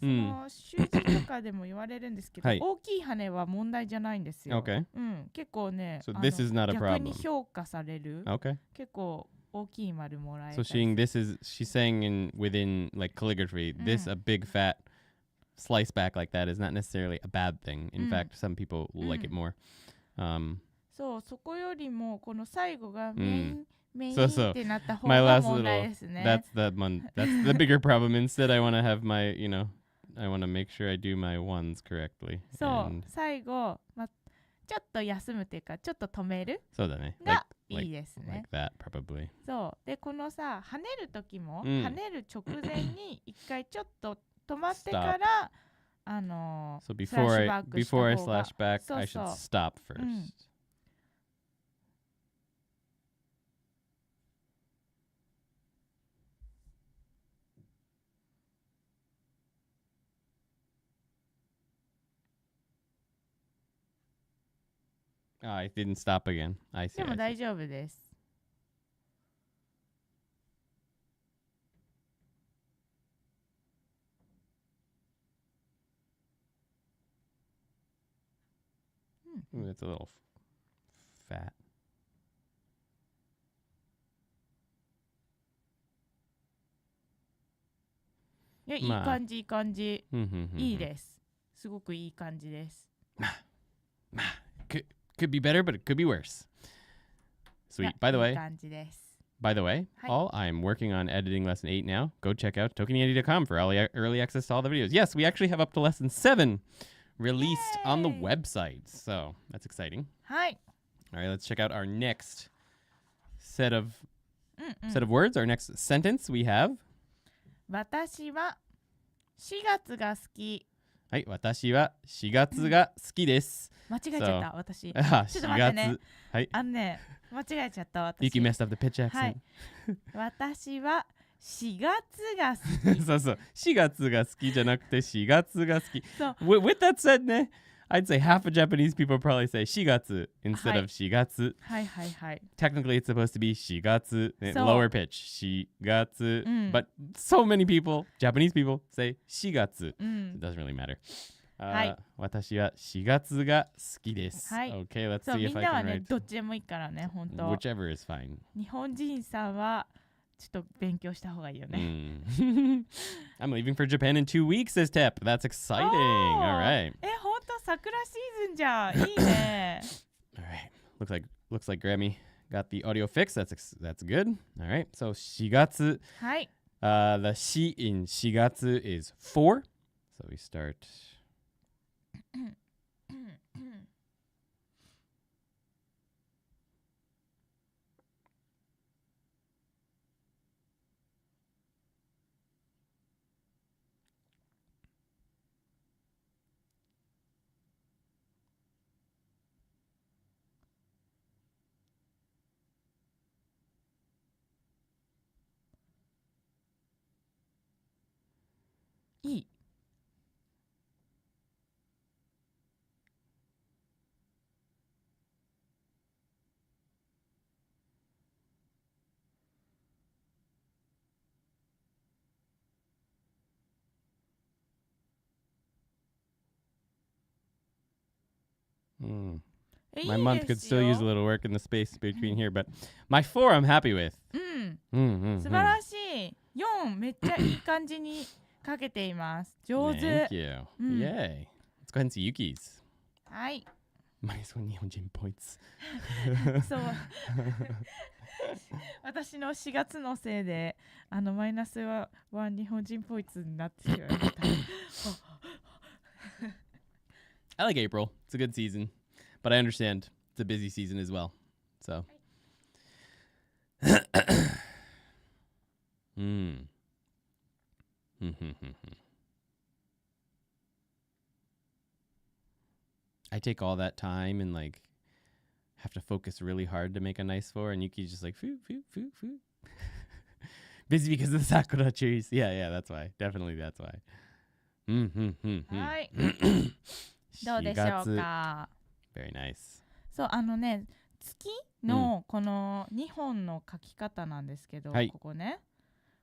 の習字とかでも言われるんですけど、はい大きい羽は問題じゃないんですよ。Okay. 結構ね、So this is not a 逆に problem. 評価される。Okay. 結構大きい丸もらえ So たり。she's saying within like calligraphy, this a big fat slice back like that is not necessarily a bad thing. In fact, some people will like it more. そう、そこよりもこの最後がメインってなった方 My が last 問 little 題ですね。that's the bigger problem. Instead, I want to have my, I want to make sure I do my ones correctly. そう、 And 最後、ちょっと休むっていうか、ちょっと止めるそうだね。がいいですね。 like that, probably. そう。で、このさ、跳ねる時も、うん跳ねる直前に一回ちょっと止まってから、So スラッ before シュ I バックした方 before I が slash back, そう I そう should stop first. I didn't stop again. I see. でも I see. 大丈夫です。Ooh, that's a little fat. いや、いい感じ、いい感じ。いい Mm-hmm. です。すごくいい感じです。Could be better, but it could be worse. いや Sweet. By the いい way, 感じです。 by the way, Hi. all I'm working on editing lesson 8 now. Go check out ToKiniAndy.com for early access to all the videos. Yes, we actually have up to lesson 7 released on the Yay. website. So that's exciting. はい。 All right, let's check out our next set of words. Our next sentence we have. 私は4月が好き。はい、私は4月が好きです。間違えちゃった、私。あ、ちょっと待ってね。 4月。はい。間違えちゃった、私。Yuki messed up the pitch accent. はい。私は4月が好き。そうそう。4月が好きじゃなくて4月が好き。そう。With that said ね、I'd say half of Japanese people probably say 4月 instead of 4月。はいはいはい。Technically it's supposed to be 4月、ね、そう。 lower pitch 4月、But so many people, Japanese people say 4月。It doesn't really matter. はい。私は4月が好きです。はい。Okay, let's そう、 see み if ん I なは can ね、 write. どっちでもいいからね、本当。 Whichever is fine. 日本人さんはちょっと勉強した方がいいよね。I'm leaving for Japan in 2 weeks, says Tep. That's exciting. All right. 本当桜シーズンじゃん。いいね。All right. Looks like Grammy got the audio fixed. That's good. All right. So 4月. はい。The 4 in 4月 is 4. So we start.いい。My month could still use a little work in the space between here, but my 4 I'm happy with. 素晴らしい。4めっちゃいい感じにかけています。上手。 Thank you. Yay. Let's go ahead and see Yuki's. はい。 Minus 1 Nihonjin points. そう。私の4月のせいでマイナスは日本人ポイントになってしまいました。I like April. It's a good season, but I understand it's a busy season as well. So. I take all that time and like have to focus really hard to make a nice 4, and Yuki's just like foo foo foo foo. Busy because of the sakura trees. Yeah, that's why. Definitely that's why. はい。どうでしょうか。Very nice. そう月のこの2本の書き方なんですけど、ここね。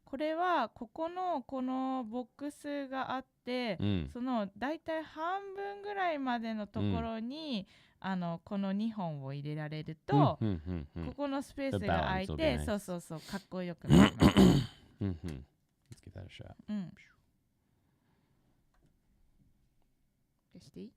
これはここのボックスがあって、そのだいたい半分ぐらいまでのところに、この2本を入れられると、ここのスペースが空いて、そうかっこよくなります。Let's give that a shot. 消していい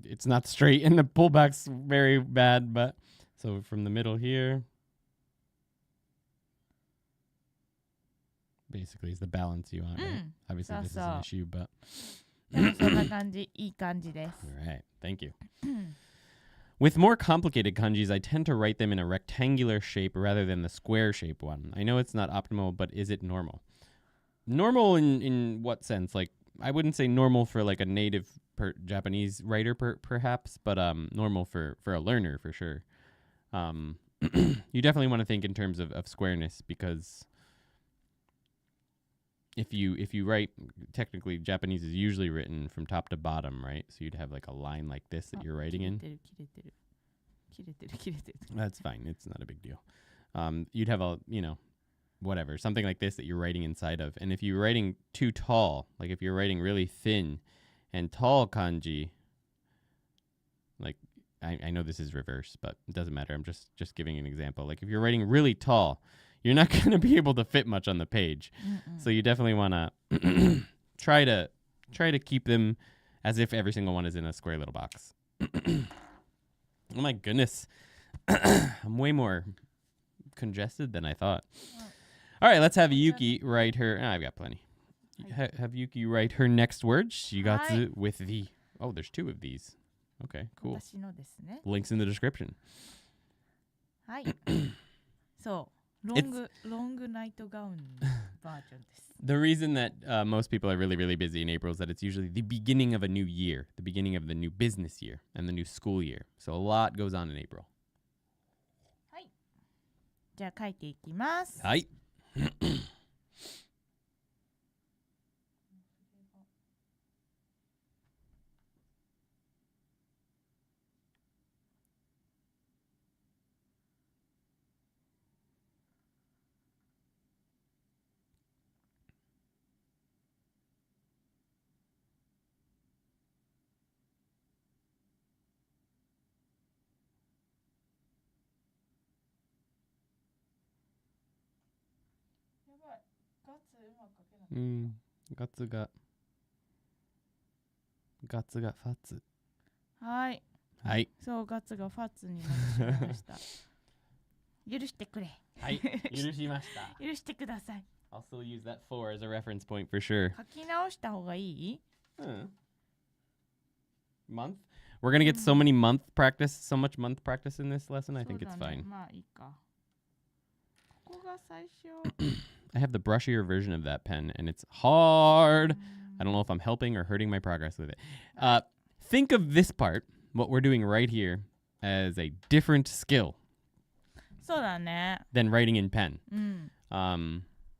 It's not straight and the pullback's very bad, but so from the middle here basically is the balance you want, right? Obviously this is an issue, but そんな感じ、いい感じです。All right, thank you. With more complicated kanjis, I tend to write them in a rectangular shape rather than the square shape one. I know it's not optimal, but is it normal? Normal in what sense? Like, I wouldn't say normal for like a native Japanese writer perhaps, but normal for a learner for sure. You definitely want to think in terms of squareness, because if you write, technically Japanese is usually written from top to bottom, right? So you'd have like a line like this that you're writing in. That's fine. It's not a big deal. You'd have whatever, something like this that you're writing inside of. And if you're writing too tall, like if you're writing really thin and tall kanji, like I know this is reverse, but it doesn't matter. I'm just giving an example. Like if you're writing really tall, you're not going to be able to fit much on the page. So you definitely want to try to keep them as if every single one is in a square little box. Oh my goodness. I'm way more congested than I thought. All right, let's have Yuki write her. I've got plenty. Have Yuki write her next word. She got it with the. Oh, there's 2 of these. Okay, cool. Links in the description. はい。そう。ロングナイトガウンバージョンです。The reason that most people are really, really busy in April is that it's usually the beginning of a new year, the beginning of the new business year and the new school year. So a lot goes on in April. はい。じゃあ書いていきます。はい。ガツがファツ。はい。はい。そう、ガツがファツになってしまいました。許してくれ。はい。許しました。許してください。I'll still use that 4 as a reference point for sure. 書き直した方がいい？Month? We're gonna get so much month practice in this lesson. I think it's fine. まあいいか。ここが最初。I have the brushier version of that pen, and it's hard. I don't know if I'm helping or hurting my progress with it. Think of this part, what we're doing right here, as a different skill そうだね。 than writing in pen.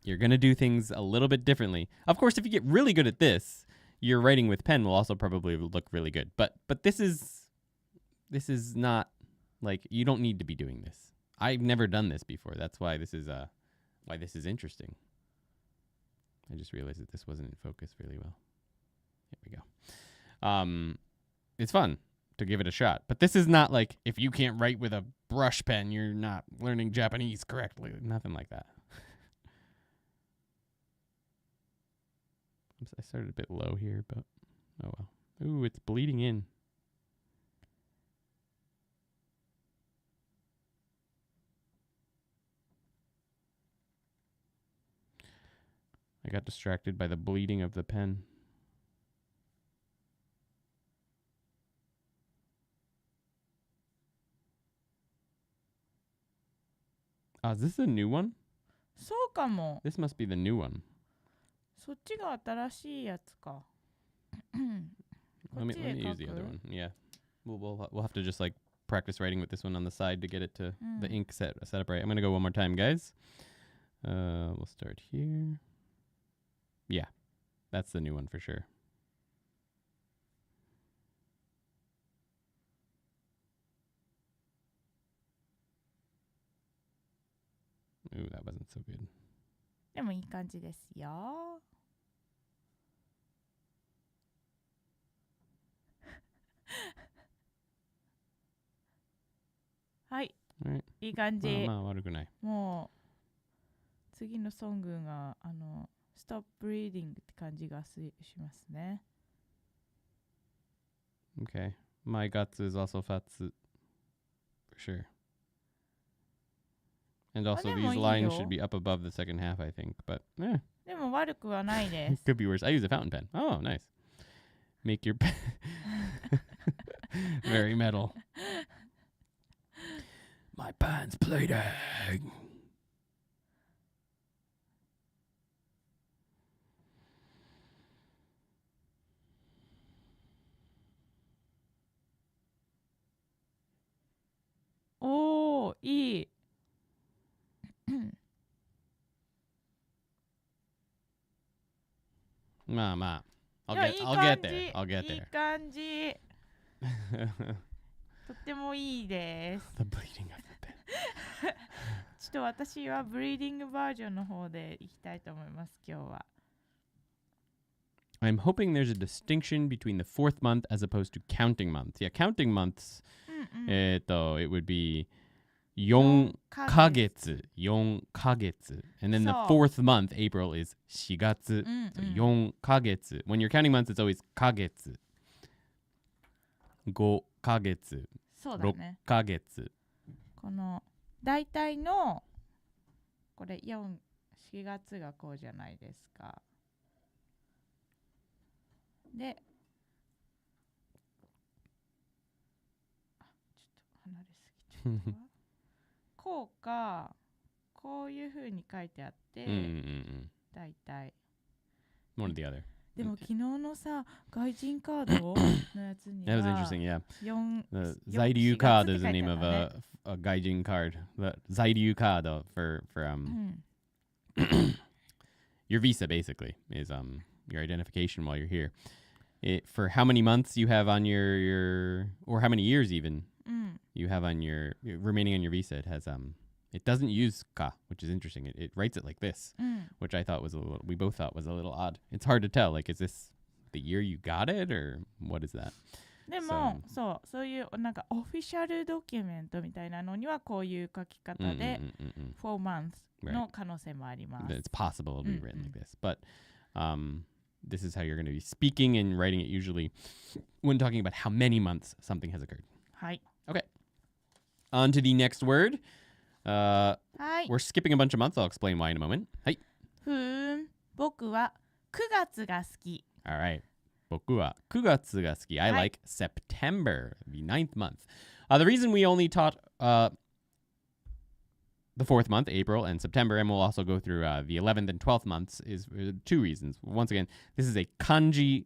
You're going to do things a little bit differently. Of course, if you get really good at this, your writing with pen will also probably look really good. But this is not, like, you don't need to be doing this. I've never done this before. That's why this is interesting. I just realized that this wasn't in focus really well. Here we go. It's fun to give it a shot. But this is not like, if you can't write with a brush pen, you're not learning Japanese correctly. Nothing like that. I started a bit low here, but oh well. Ooh, it's bleeding in. I got distracted by the bleeding of the pen. is this a new one? そうかも。 This must be the new one. そっちが新しいやつか。 Let me use the other one. Yeah. We'll have to just like practice writing with this one on the side to get it to the ink set up right. I'm going to go one more time, guys. We'll start here. Yeah. That's the new one for sure. Ooh, that wasn't so good. でもいい感じですよ。はい、 Alright. いい感じ。悪くない。もう次のソングがStop Breathing って感じがしますね。 Okay. My guts is also fatsu. For sure. And also these lines should be up above the second half, I think. But, でも悪くはないです。 could be worse. I use a fountain pen. Oh, nice. Make your pen very metal. My pen's plating. Oh, いい。I'll get there. I'll get いい there. 感じ。とってもいいです。 The bleeding of the pen. ちょっと私はブリーディングバージョンの方でいきたいと思います、今日は。 I'm hoping there's a distinction between the fourth month as opposed to counting months. Yeah, counting months. It would be 4ヶ月. 4ヶ月. And then the fourth month, April, is 4月. So 4ヶ月. When you're counting months, it's always ヶ月. 5ヶ月. そうだね。6ヶ月. この大体のこれ4月がこうじゃないですか。で、ちょっと離れすぎちゃった。こうかこういう風に書いてあって、大体。One or the other. でも昨日のさ、外人カードのやつには That was interesting, yeah. 4 The Zairyu card is the name of a gaijin card. The Zairyu card for your visa basically is your identification while you're here. For how many months you have on your or how many years even you have on your remaining on your visa, it has it doesn't use ka, which is interesting. It writes it like this, which I thought was we both thought was a little odd. It's hard to tell. Like, is this the year you got it or what is that? でも、そういうなんかオフィシャルドキュメントみたいなのにはこういう書き方で4 months の可能性もあります。It's possible it'll be written like this, but this is how you're going to be speaking and writing it usually when talking about how many months something has occurred. はい。 Okay. On to the next word. はい。 We're skipping a bunch of months. I'll explain why in a moment. はい。僕は9月が好き。 All right. 僕は9月が好き. I like September, the 9th month. The reason we only taught the 4th month, April, and September, and we'll also go through the 11th and 12th months is two reasons. Once again, this is a kanji,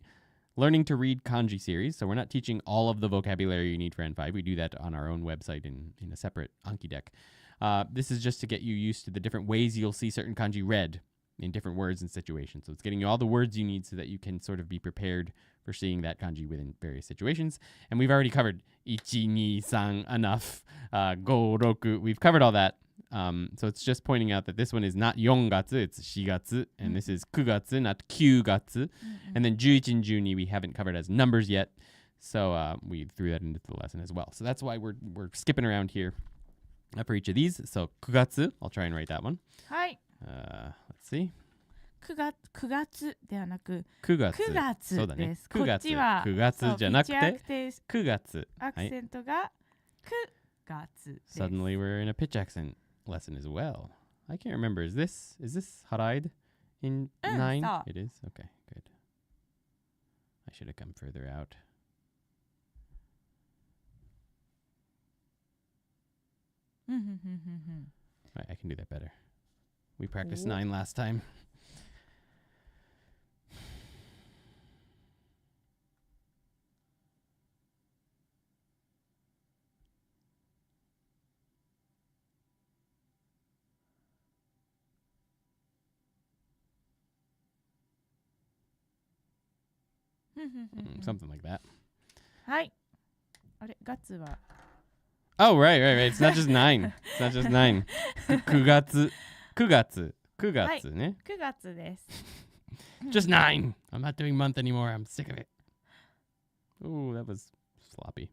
learning to read kanji series, so we're not teaching all of the vocabulary you need for N5. We do that on our own website in a separate Anki deck. This is just to get you used to the different ways you'll see certain kanji read in different words and situations. So it's getting you all the words you need so that you can sort of be prepared for seeing that kanji within various situations. And we've already covered ichi, ni, san, enough, go, roku. We've covered all that. So it's just pointing out that this one is not 4月, it's 4月, and this is 9月, not 9月. And then 11 and 12 we haven't covered as numbers yet. So we threw that into the lesson as well. So that's why we're skipping around here for each of these. So 9月, I'll try and write that one. はい。 Let's see. 9月ではなく9月。9月そうだね。です。 9月。こっちは9月じゃなくて9月。アクセントが9月です。 Suddenly we're in a pitch accent lesson as well. I can't remember. Is this haraid in 9? It is? Okay, good. I should have come further out. Right, I can do that better. We practiced 9 last time. Something like that. はい。あれ、ガッツは Oh, right. It's not just 9. It's not just 9. 9月。9月。9月ね。9月です。Just 9. I'm not doing month anymore. I'm sick of it. Ooh, that was sloppy.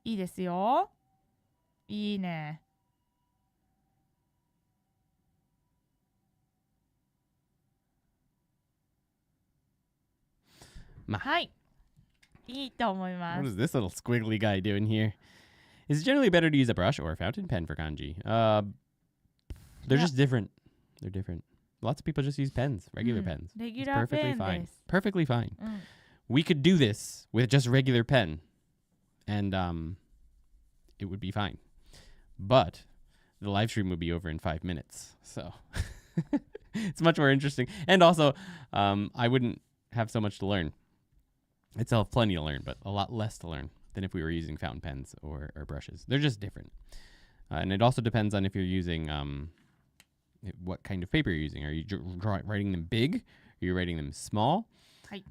いいですよ。いいね。はい。いいと思います。What is this little squiggly guy doing here? It's generally better to use a brush or a fountain pen for kanji. They're just different. They're different. Lots of people just use pens, regular pens. Regular it's perfectly pen fine. です。 Perfectly fine. We could do this with just regular pen, and it would be fine. But the live stream would be over in 5 minutes, so it's much more interesting. And also, I wouldn't have so much to learn. I'd still have plenty to learn, but a lot less to learn than if we were using fountain pens or brushes. They're just different. And it also depends on if you're using what kind of paper you're using. Are you writing them big? Are you writing them small? はい。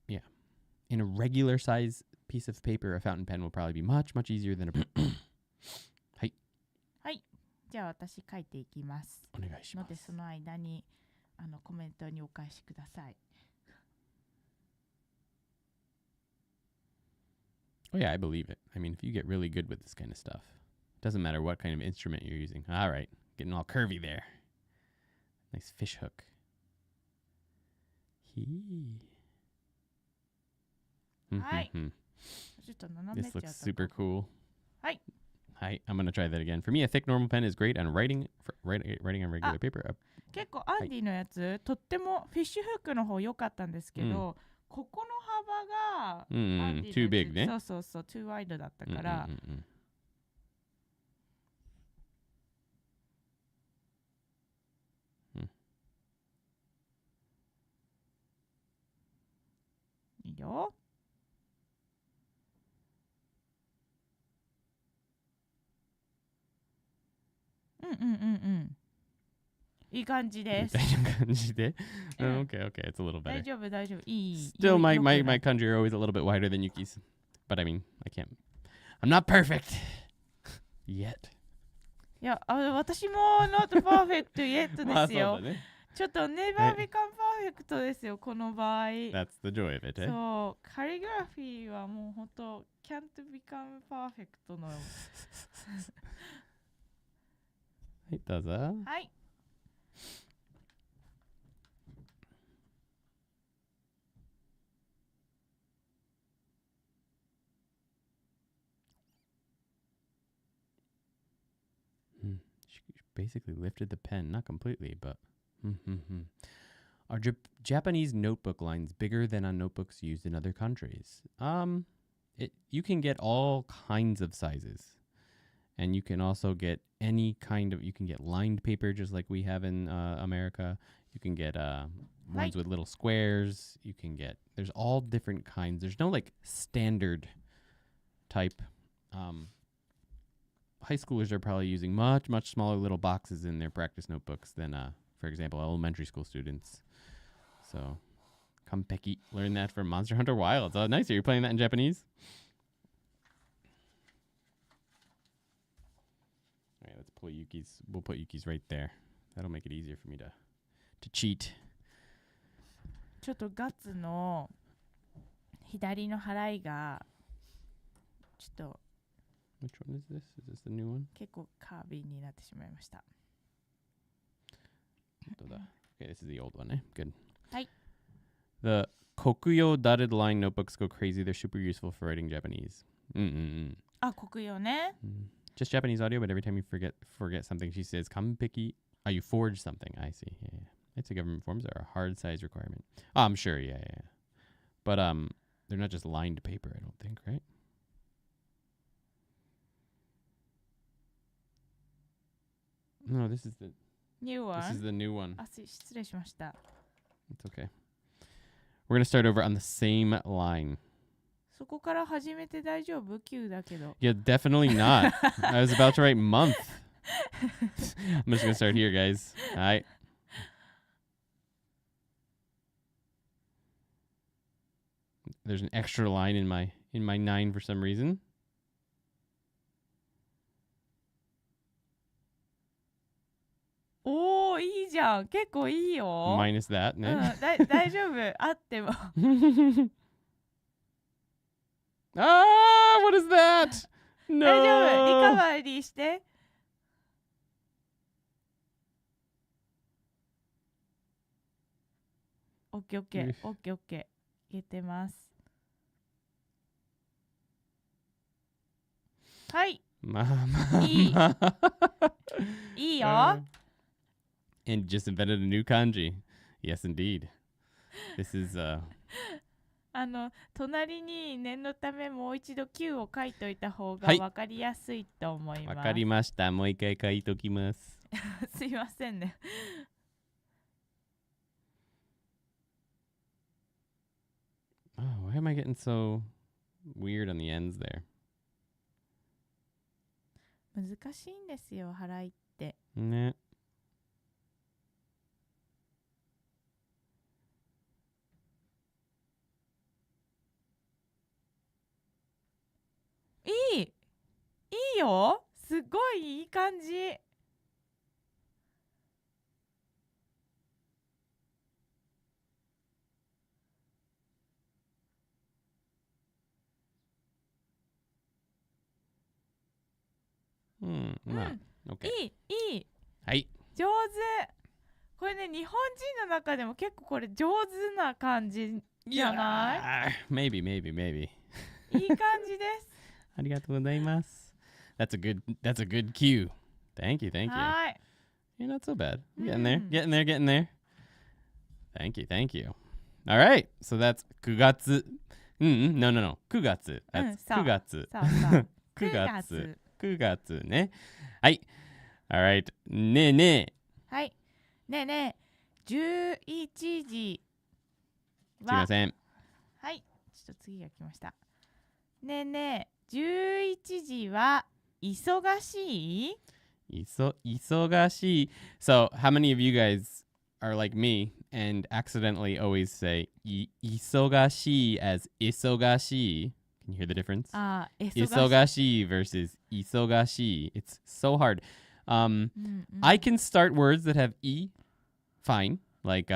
Yeah. In a regular size piece of paper, a fountain pen will probably be much, much easier than a brush. はい。はい。じゃあ私書いていきます。お願いします。のでその間にコメントにお返しください。Oh, yeah, I believe it. I mean, if you get really good with this kind of stuff, it doesn't matter what kind of instrument you're using. All right, getting all curvy there. Nice fish hook. Hi. ちょっと斜め This っちゃった looks super cool. はい。 Hi, I'm going to try that again. For me, a thick normal pen is great on writing on regular paper. 結構アンディのやつ、とってもフィッシュフックの方良かったんですけど、ここの幅が、too big ね。そうそうそう、too wide だったから。いいよ。いい感じです。いい感じで Okay, it's a little better. 大丈夫、大丈夫。いい。Still, my kanji are always a little bit wider than Yuki's. But I mean, I'm not perfect. Yet. いや、私も not perfect yet ですよ。ちょっと never become perfect ですよ、この場合。That's the joy of it, eh? そう、カリグラフィーはもう本当 can't become perfect の。はい、どうぞ。はい。She basically lifted the pen, not completely, but. Are Japanese notebook lines bigger than on notebooks used in other countries? You can get all kinds of sizes. And you can also get you can get lined paper just like we have in America. You can get ones with little squares. There's all different kinds. There's no like standard type. High schoolers are probably using much, much smaller little boxes in their practice notebooks than, for example, elementary school students. So, Kampeki, learn that from Monster Hunter Wilds. Oh, nice. Are you playing that in Japanese? All right, let's pull Yuki's. We'll put Yuki's right there. That'll make it easier for me to cheat. ちょっとガッツの左の払いがちょっと Which one is this? Is this the new one? 結構カービーになってしまいました。Okay, this is the old one, eh? Good. はい。The Kokuyo dotted line notebooks go crazy. They're super useful for writing Japanese. あ、国用ね。Just Japanese audio, but every time you forget something, she says, "Kampeki." Oh, you forge something. I see. Yeah. It's a government forms are a hard size requirement. Oh, I'm sure. Yeah. But they're not just lined paper, I don't think, right? No, this is the New this is one? the new one. 失礼しました。It's okay. We're gonna start over on the same line. そこから始めて大丈夫 ?9 だけど。Yeah, definitely not. I was about to write month. I'm just gonna start here, guys. All right. There's an extra line in my 9 for some reason. おー、いいじゃん。結構いいよ。Minus that, うん、ね。大丈夫。あっても。What is that? 大丈夫。リカ No. バリーして。オッケーオッケー。オッケーオッケー。いけてます。はい。いい。いいよ。And just invented a new kanji. Yes, indeed. This is 隣に念のためもう一度 Q を書いといた方がはい分かりやすいと思います。わかりました。もう一回書いときます。すいませんね。Oh, why am I getting so weird on the ends there? 難しいんですよ、払いって。ね。いいよ。すごいいい感じ。まあ、OK。いい。はい。上手。これね、日本人の中でも結構これ上手な感じじゃない？ Maybe. いい感じです。ありがとうございます。That's a good cue. Thank you. はい。You're not so bad. Getting there. Thank you. All right. So that's 9月。No. 9月。That's 9月。そう。9月ね。はい。Alright. ねえねえ。はい。ねえねえ。11時は。すいません。はい。ちょっと次が来ました。ねえねえ。11時は忙しい？忙しい。So, how many of you guys are like me and accidentally always say 忙しい as 忙しい? Can you hear the difference? 忙しい versus 忙しい. It's so hard. I can start words that have e fine, like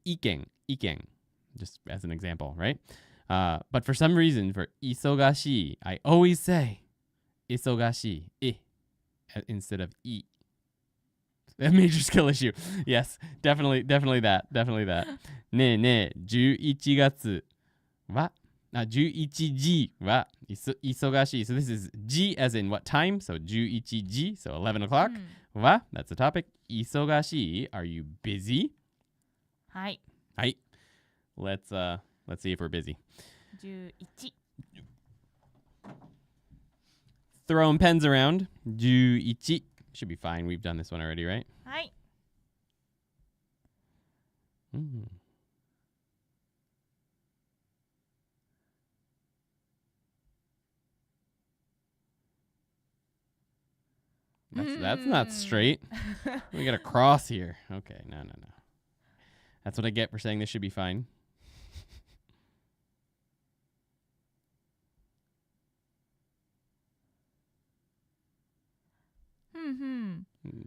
意見, just as an example, right? But for some reason, for 忙しい, I always say 忙しい instead of e. A major skill issue. Yes, definitely that. ねえねえ、11月は11時は忙しい。So this is G as in what time? So 11時, so 11 o'clock. は that's the topic. 忙しい. Are you busy? はい。Let's see if we're busy. 11 Throwing pens around. 11 should be fine. We've done this one already, right? はい。That's not straight. We got a cross here. Okay, no. That's what I get for saying this should be fine.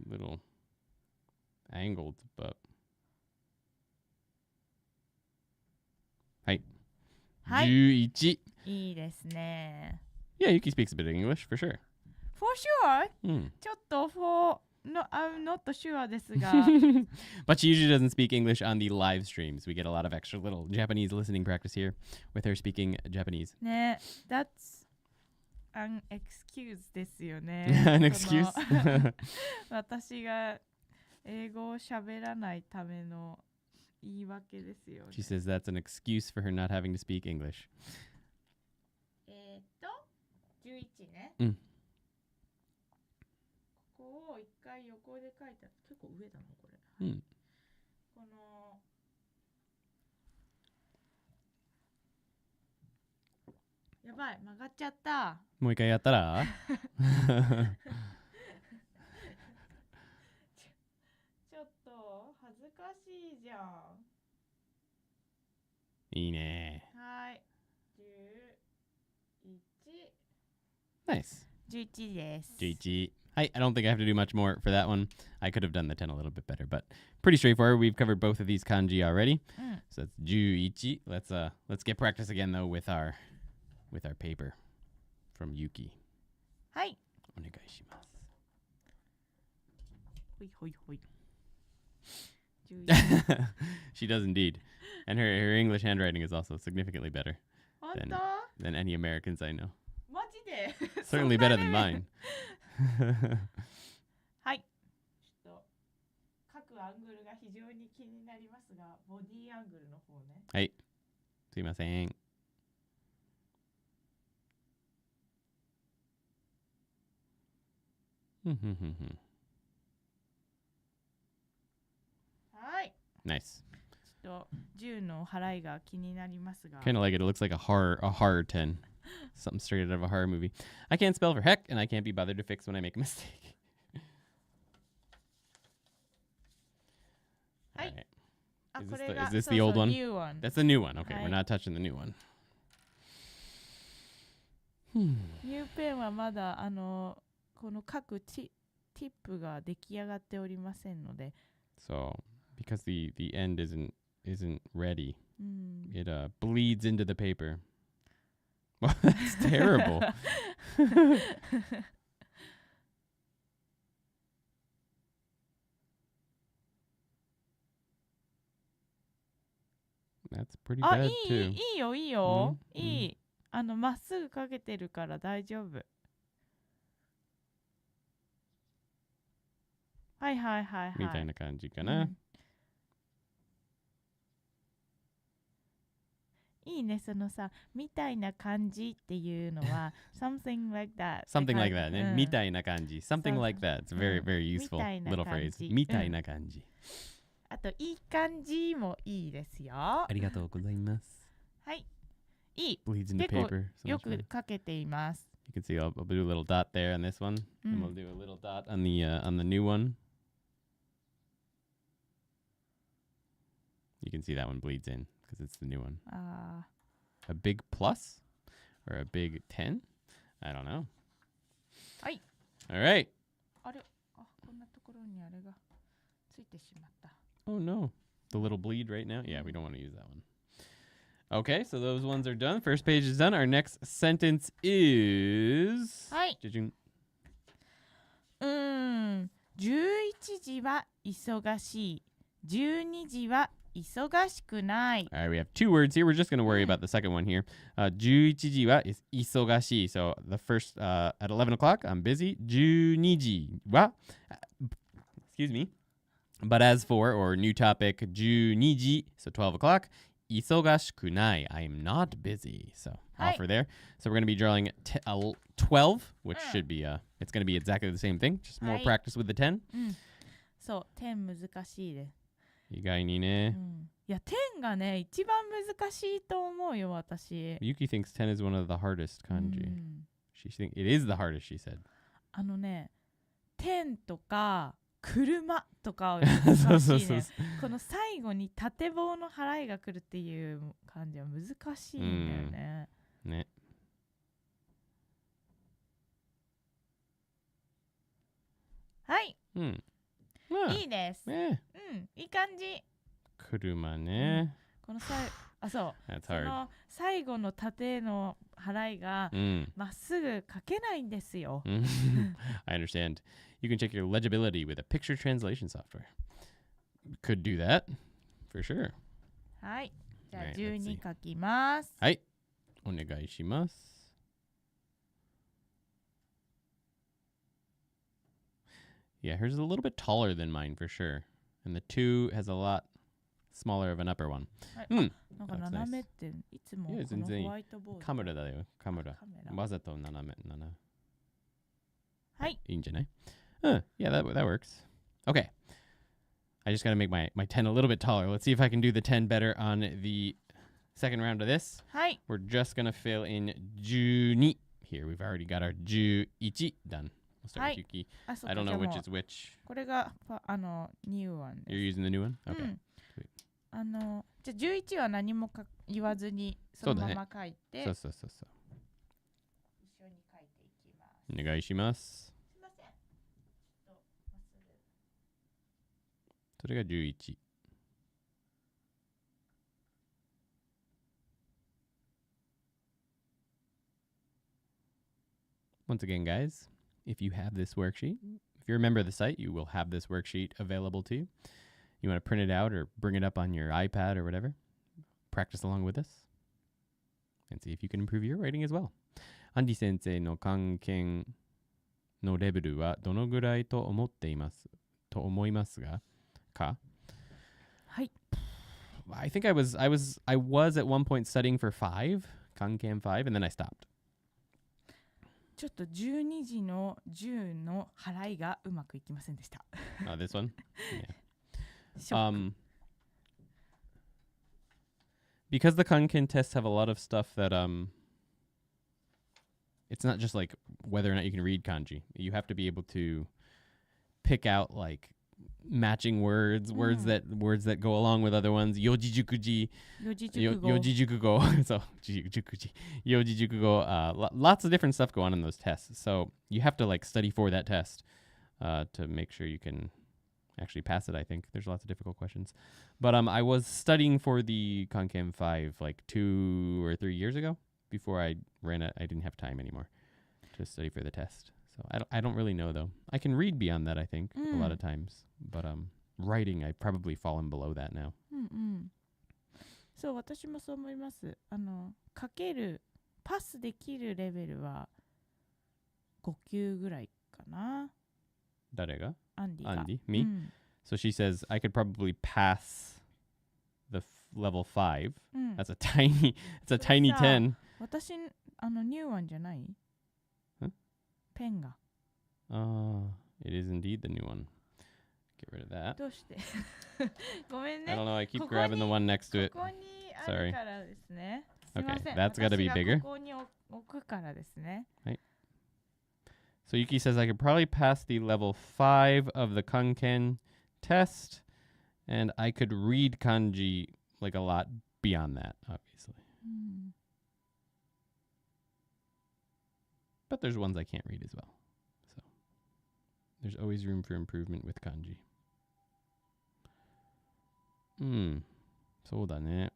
Little angled, but. はい。11. いいですね。 Yeah, Yuki speaks a bit of English, for sure. For sure? ちょっと I'm not sure ですが。But she usually doesn't speak English on the live streams. We get a lot of extra little Japanese listening practice here with her speaking Japanese. ね、that's an excuse ですよね。An excuse? 私が英語を喋らないための言い訳ですよね。 She says that's an excuse for her not having to speak English. 11ね。うん。ここを一回横で書いた。結構上だなこれ。うん。このやばい曲がっちゃった。もう一回やったらちょっと恥ずかしいじゃん。いいね。はい。Nice. 11です。11. I don't think I have to do much more for that one. I could have done the 10 a little bit better, but pretty straightforward. We've covered both of these kanji already. So that's 11. Let's get practice again though with our paper from Yuki. はい。お願いします。ほいほいほい。She does indeed. And her English handwriting is also significantly better 本 than, 当 than any Americans I know. マジで Certainly better than mine. はい。ちょっと書くアングルが非常に気になりますが、ボディアングルの方ね。はい。すいません。はい。 Nice. ちょっと10の払いが気になりますが。Kind of like it. It looks like a horror 10. Something straight out of a horror movie. I can't spell for heck, and I can't be bothered to fix when I make a mistake. はい。 All right. あ、 Is こ this れ the, が is this そう the そう old one? new one. That's the new one. Okay, はい。 we're not touching the new one. ニューペンはまだこの各ティップが出来上がっておりませんので。 So, because the end isn't ready, うん、 it bleeds into the paper. Well, that's terrible. That's pretty あ、 bad い too. いよいいよ、うんいい。まっすぐかけてるから大丈夫。はいはいはいはい。みたいな感じかな。いいね、そのさ、みたいな感じっていうのは、something like that. Something like that ね。みたいな感じ。Something like that. It's a very, very useful みたいな little 感 phrase. じ。みたいな感じ。あと、いい感じもいいですよ。ありがとうございます。はい。いい。 Bleeds into 結構 paper. So よ much く fun. かけています。 You can see I'll do a little dot there on this one. And we'll do a little dot on the new one. You can see that one bleeds in because it's the new one. A big plus or a big 10? I don't know. はい。 All right. あれ、あ、こんなところにあれがついてしまった。 Oh no. The little bleed right now? Yeah, we don't want to use that one. Okay, so those ones are done. First page is done. Our next sentence is... はい。11時は忙しい。12時は忙しくない。 All right, we have two words here. We're just going to worry about the second one here. 11時は is 忙しい. So the first at 11 o'clock, I'm busy. 12時は excuse me. But as for, or new topic, 12時, so 12 o'clock, 忙しくない. I am not busy. So offer there. So we're going to be drawing 12, which should be, it's going to be exactly the same thing. Just more practice with the 10. そう、10難しいです。意外にね。いや、10がね、一番難しいと思うよ、私。Yuki thinks 10 is one of the hardest kanji. She thinks it is the hardest, she said. 10とか、車とか難しいね。この最後に縦棒の払いが来るっていう感じは難しいんだよね。ね。はい。いいいです。いい感じ。車ね。このそう。その最後の縦の払いがまっすぐ書けないんですよ。I understand. You can check your legibility with a picture translation software. Could do that, for sure. はい。じゃあ12書きます。はい。お願いします。Yeah, hers is a little bit taller than mine for sure. And the 2 has a lot smaller of an upper one. はい Hmm. なんか That's nice. 斜めっていつもいやこの全然いいホワイトボードカメラだよ、カメラ。カメラわざと斜め。はい。いいんじゃない? Yeah, that works. Okay. I just got to make my 10 a little bit taller. Let's see if I can do the 10 better on the second round of this. はい We're just going to fill in 12. Here, we've already got our 11 done. We'll start with Yuki. あそう I か don't じゃ know あも which う is which. これがニューワンです You're using the new one? う Okay. んじゃあ11は何も言わずにそのまま書いて、そう。一緒に書いていきます。お願いします。すいません。それが11。Once again, guys, if you have this worksheet, if you're a member of the site, you will have this worksheet available to you. You want to print it out or bring it up on your iPad or whatever. Practice along with us and see if you can improve your writing as well. Andy 先生の漢検のレベルはどのぐらいと思いますか? はい。 I think I was at one point studying for 5, 漢検5, and then I stopped. ちょっと12時の10の払いがうまくいきませんでした。This one? Yeah. Because the Kanken tests have a lot of stuff that it's not just like whether or not you can read kanji. You have to be able to pick out like matching words, words that go along with other ones. Yojijukuji, Yojijukugo. So Jukuji, Yojijukugo. Lots of different stuff go on in those tests. So you have to like study for that test to make sure you can actually pass it. I think there's lots of difficult questions, but I was studying for the Kanken 5 like 2 or 3 years ago. Before I ran it, I didn't have time anymore to study for the test. So I don't really know though. I can read beyond that, I think, a lot of times. But writing, I've probably fallen below that now. そう、私もそう思います。書ける、パスできるレベルは5級ぐらいかな。誰が? Andy. Me? So she says I could probably pass the level 5. That's a tiny 10. 私、ニューワンじゃない? Huh? ペンが。It is indeed the new one. Get rid of that. どうしてごめんね。 I don't know. I keep grabbing the one next to it. ここにあるからですね。すいません。 Okay, that's got to be 私 bigger. がここに置くからですね。So Yuki says I could probably pass the level 5 of the Kanken test, and I could read kanji like a lot beyond that, obviously. But there's ones I can't read as well. So there's always room for improvement with kanji. そうだね。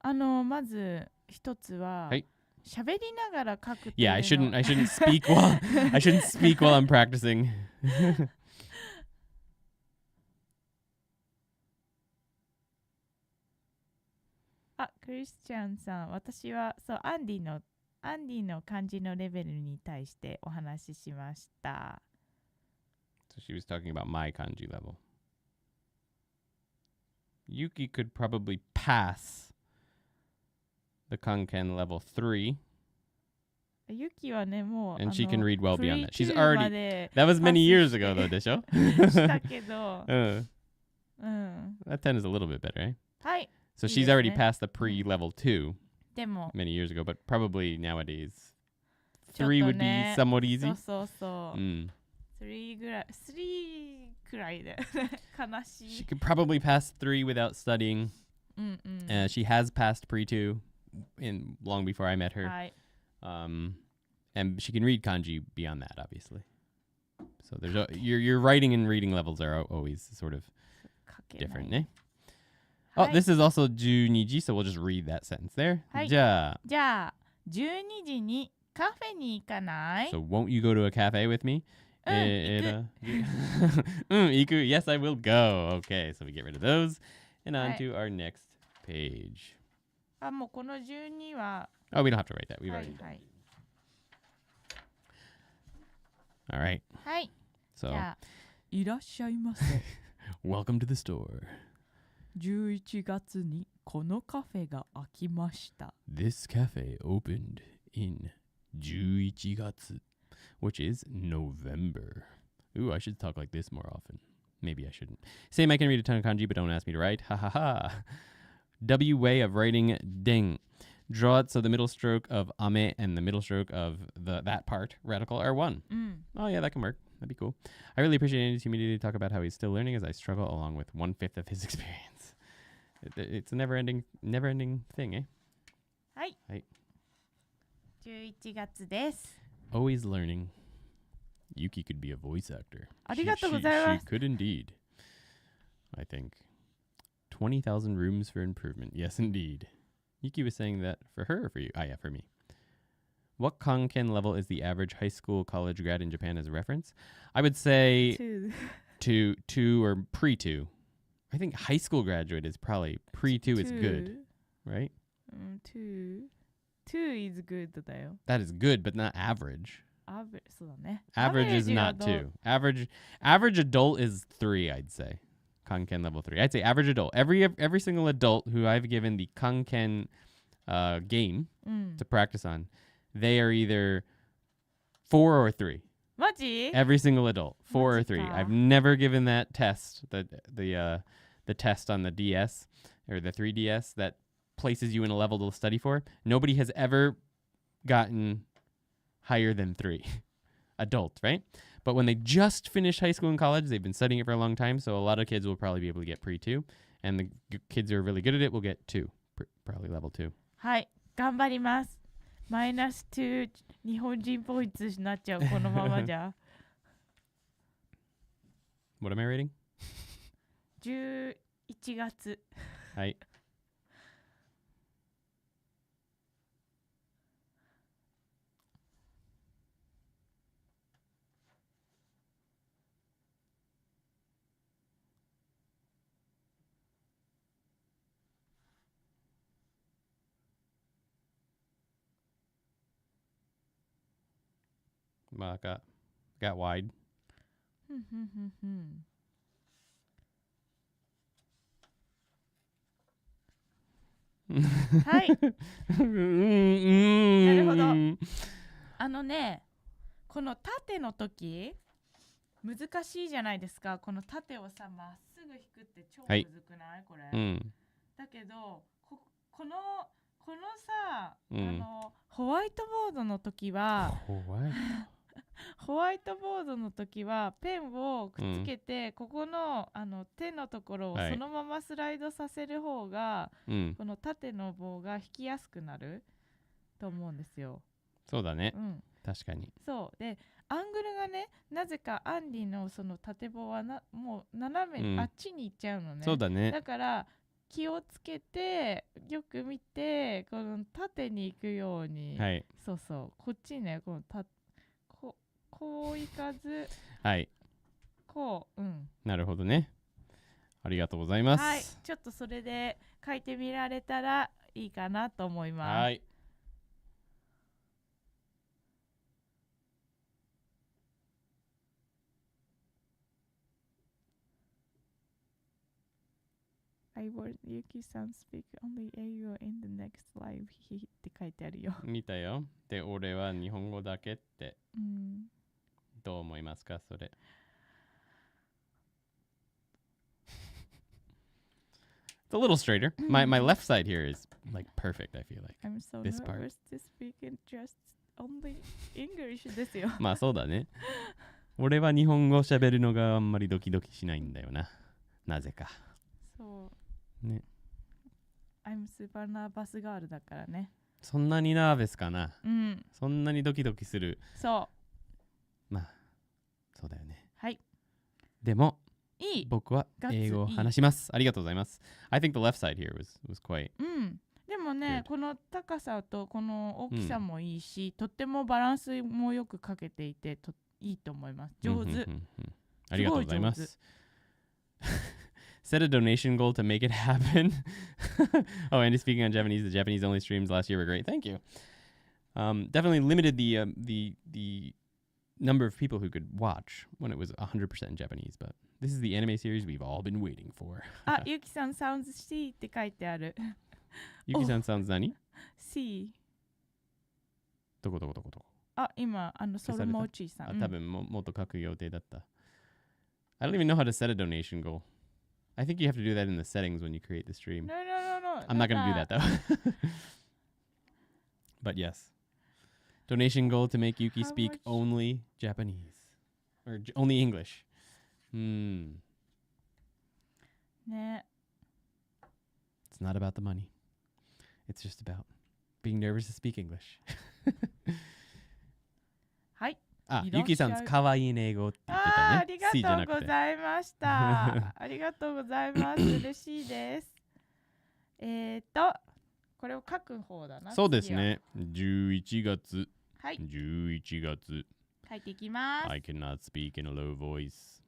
まず一つは、はい。喋りながら書く。Yeah, I shouldn't speak while I'm practicing. クリスチャンさん、私はそうアンディの漢字のレベルに対してお話ししました。So she was talking about my kanji level. Yuki could probably pass the Kanken level 3. ユキはね、もう And she can read well beyond that. She's プリキューま already で That was many years ago though, でしょ? したけど、That 10 is a little bit better, right? はい。 So いい she's ですね。 already passed the pre-level 2でも many years ago, but probably nowadays ちょっと 3 would be ね somewhat easy. そうそう。Mm. 3くらいで悲し She い。 could probably pass 3 without studying. She has passed pre-2 long before I met her. はい。 And she can read kanji beyond that, obviously. So there's your writing and reading levels are always sort of 書けない different, eh? は Oh, い。 this is also 12時, so we'll just read that sentence there. はい。じゃあ、じゃあ12時にカフェに行かない？ So won't you go to a cafe with me? 行行く. Yes, I will go. Okay, so we get rid of those. And on はい。 to our next page. もうこの12は Oh, we don't have to write that. We've は already い done. はい。 All right. はい。 So じゃあいらっしゃいませ。 welcome to the store. 11月にこのカフェが開きました。This cafe opened in 11月, which is November. Ooh, I should talk like this more often. Maybe I shouldn't. Same, I can read a ton of kanji, but don't ask me to write. Ha ha ha. W way of writing ding. Draw it so the middle stroke of ame and the middle stroke of that part, radical, are one. Oh yeah, that can work. That'd be cool. I really appreciate Andy's humility to talk about how he's still learning as I struggle along with 1/5 of his experience. It's a never-ending thing, eh? はい。はい。11月です。Always learning. Yuki could be a voice actor. ありがとうございます。She could indeed. I think 20,000 rooms for improvement. Yes, indeed. Yuki was saying that for her or for you? Ah, yeah, for me. What Kanken level is the average high school college grad in Japan as a reference? I would say 2 or pre-2. I think high school graduate is probably pre-2 is good, right? 2 is good だよ。 That is good, but not average. そうだね。 Average is not 2. Average adult is 3, I'd say. Kanken level 3. I'd say average adult. Every single adult who I've given the Kanken game to practice on, they are either 4 or 3. マジ? Every single adult, 4 or 3. I've never given that test, the test on the DS or the 3DS that places you in a level to study for. Nobody has ever gotten higher than 3. Adult, right? But when they just finish high school and college, they've been studying it for a long time, so a lot of kids will probably be able to get pre-2, and the kids who are really good at it will get 2, probably level 2. はい、頑張ります。マイナス2日本人ポイントになっちゃうこのままじゃ。What am I rating? 11月。はい。Got wide. はい。なるほど。この縦の時難しいじゃないですか。この縦をさまっすぐ引くって超むずくない、これ、だけどこのさ、ホワイトボードの時はホワイトボードの時はペンをくっつけて、ここの手のところをそのままスライドさせる方が、この縦の棒が引きやすくなると思うんですよ。そうだね。確かに。そうで、アングルがね、なぜかアンディのその縦棒はもう斜め、あっちに行っちゃうのね。そうだね。だから気をつけてよく見て、この縦に行くように、そうそう、こっちね、こういかず、こう、なるほどね。ありがとうございます。はい、ちょっとそれで書いてみられたらいいかなと思います。はい。I will Yuki-san speak only 英語 in the next live って書いてあるよ。見たよ。で、俺は日本語だけって。どう思いますか、それ。It's a little straighter. My left side here is like perfect, I feel like. I'm so this part. nervous to speak in just only English ですよ。まあそうだね。俺は日本語喋るのがあんまりドキドキしないんだよな。なぜか。そう。ね。I'm super nervous girl だからね。そんなにナーベスかな。そんなにドキドキする。そう。まあ、そうだよね。はい。でも、いい。僕は英語を話します。ありがとうございます。I think the left side here was quite. でもね、この高さとこの大きさもいいし、とってもバランスもよくかけていていいと思います。上手。ありがとうございます。Set a donation goal to make it happen. Oh, Andy speaking on Japanese. The Japanese only streams last year were great. Thank you. Definitely limited the number of people who could watch when it was 100% in Japanese, but this is the anime series we've all been waiting for. あ、ゆきさん sounds C って書いてある。Yuki-san sounds 何 C。どこあ、今、ソルモーチーさん。多分もっと書く予定だった。I don't even know how to set a donation goal. I think you have to do that in the settings when you create the stream. No. I'm not going to do that though. But yes. Donation goal to make Yuki speak only Japanese. Or only English. ね。 It's not about the money. It's just about being nervous to speak English. はい。あ、Yukiさん、かわいいね英語って言ってたね。ありがとうございました。ありがとうございます。嬉しいです。これを書く方だな。そうですね。11月。はい。11月。書いていきます。I cannot speak in a low voice.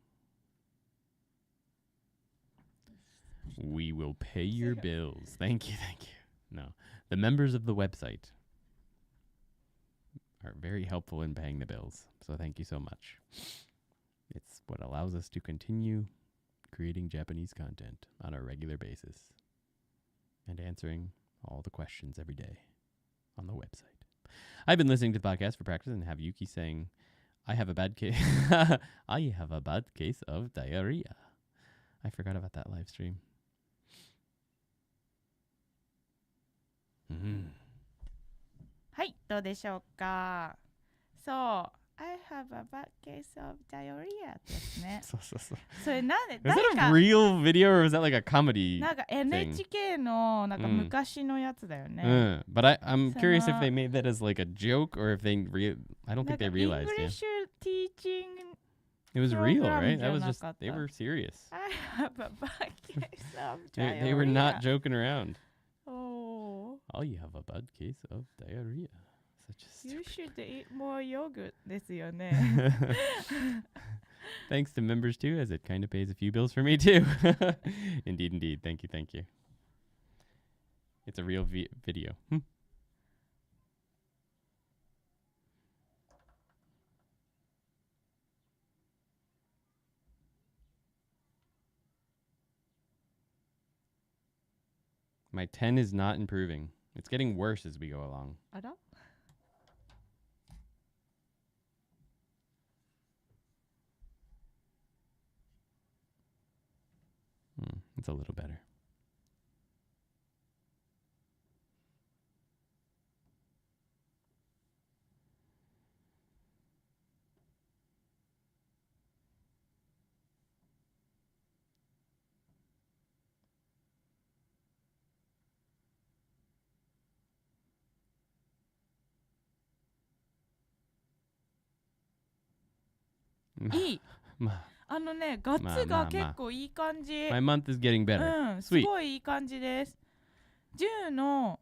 We will pay your bills. Thank you. No. The members of the website are very helpful in paying the bills. So thank you so much. It's what allows us to continue creating Japanese content on a regular basis and answering all the questions every day on the website. I've been listening to the podcast for practice and have Yuki saying, I have a bad case. I have a bad case of diarrhea. I forgot about that live stream. Mm-hmm. はい、どうでしょうか。そう、I have a bad case of diarrhea ですね。そう。それなんで Was that a real video or was that like a comedy? なんか NHK のなんか昔のやつだよね。But I'm curious if they made that as like a joke or if they I don't think they realized. English teaching. It was real, right? That was just they were serious. I have a bad case of diarrhea. They were not joking around. Oh. Oh, you have a bad case of diarrhea. Such a You should eat more yogurt ですよね。Thanks to members too, as it kind of pays a few bills for me too. Indeed. Thank you. It's a real video. My 10 is not improving. It's getting worse as we go along. あら? It's a little better. My ね、ガッツが結構いい感じ。month is getting better. すごいいい感じです。10の、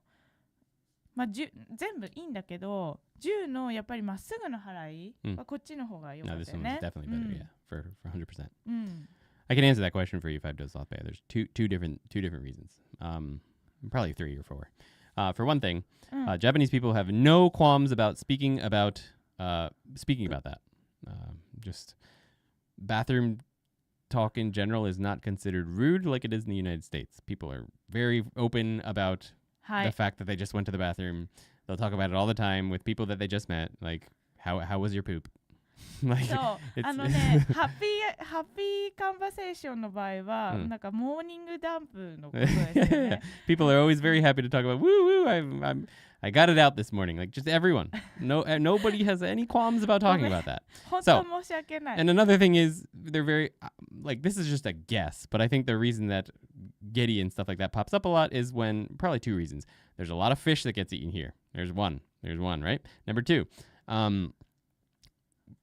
全部いいんだけど、10のやっぱりまっすぐの払いはこっちの方が良かったよね。No, this one was definitely better, yeah, for 100%. I can answer that question for you if I have to soft pay. There's two different reasons. Probably 3 or 4. For one thing, Japanese people have no qualms about speaking about that. Just bathroom talk in general is not considered rude like it is in the United States. People are very open about the fact that they just went to the bathroom. They'll talk about it all the time with people that they just met. Like, how was your poop? Like, そう、ハッピーカンバセーションの場合は、なんかモーニングダンプのことですよね。People are always very happy to talk about, woo, I got it out this morning. Like, just everyone. Nobody has any qualms about talking about that. 本当申し訳ない。And another thing is, they're very, like, this is just a guess, but I think the reason that Getty and stuff like that pops up a lot is when, probably 2 reasons. There's a lot of fish that gets eaten here. There's one, right? Number 2,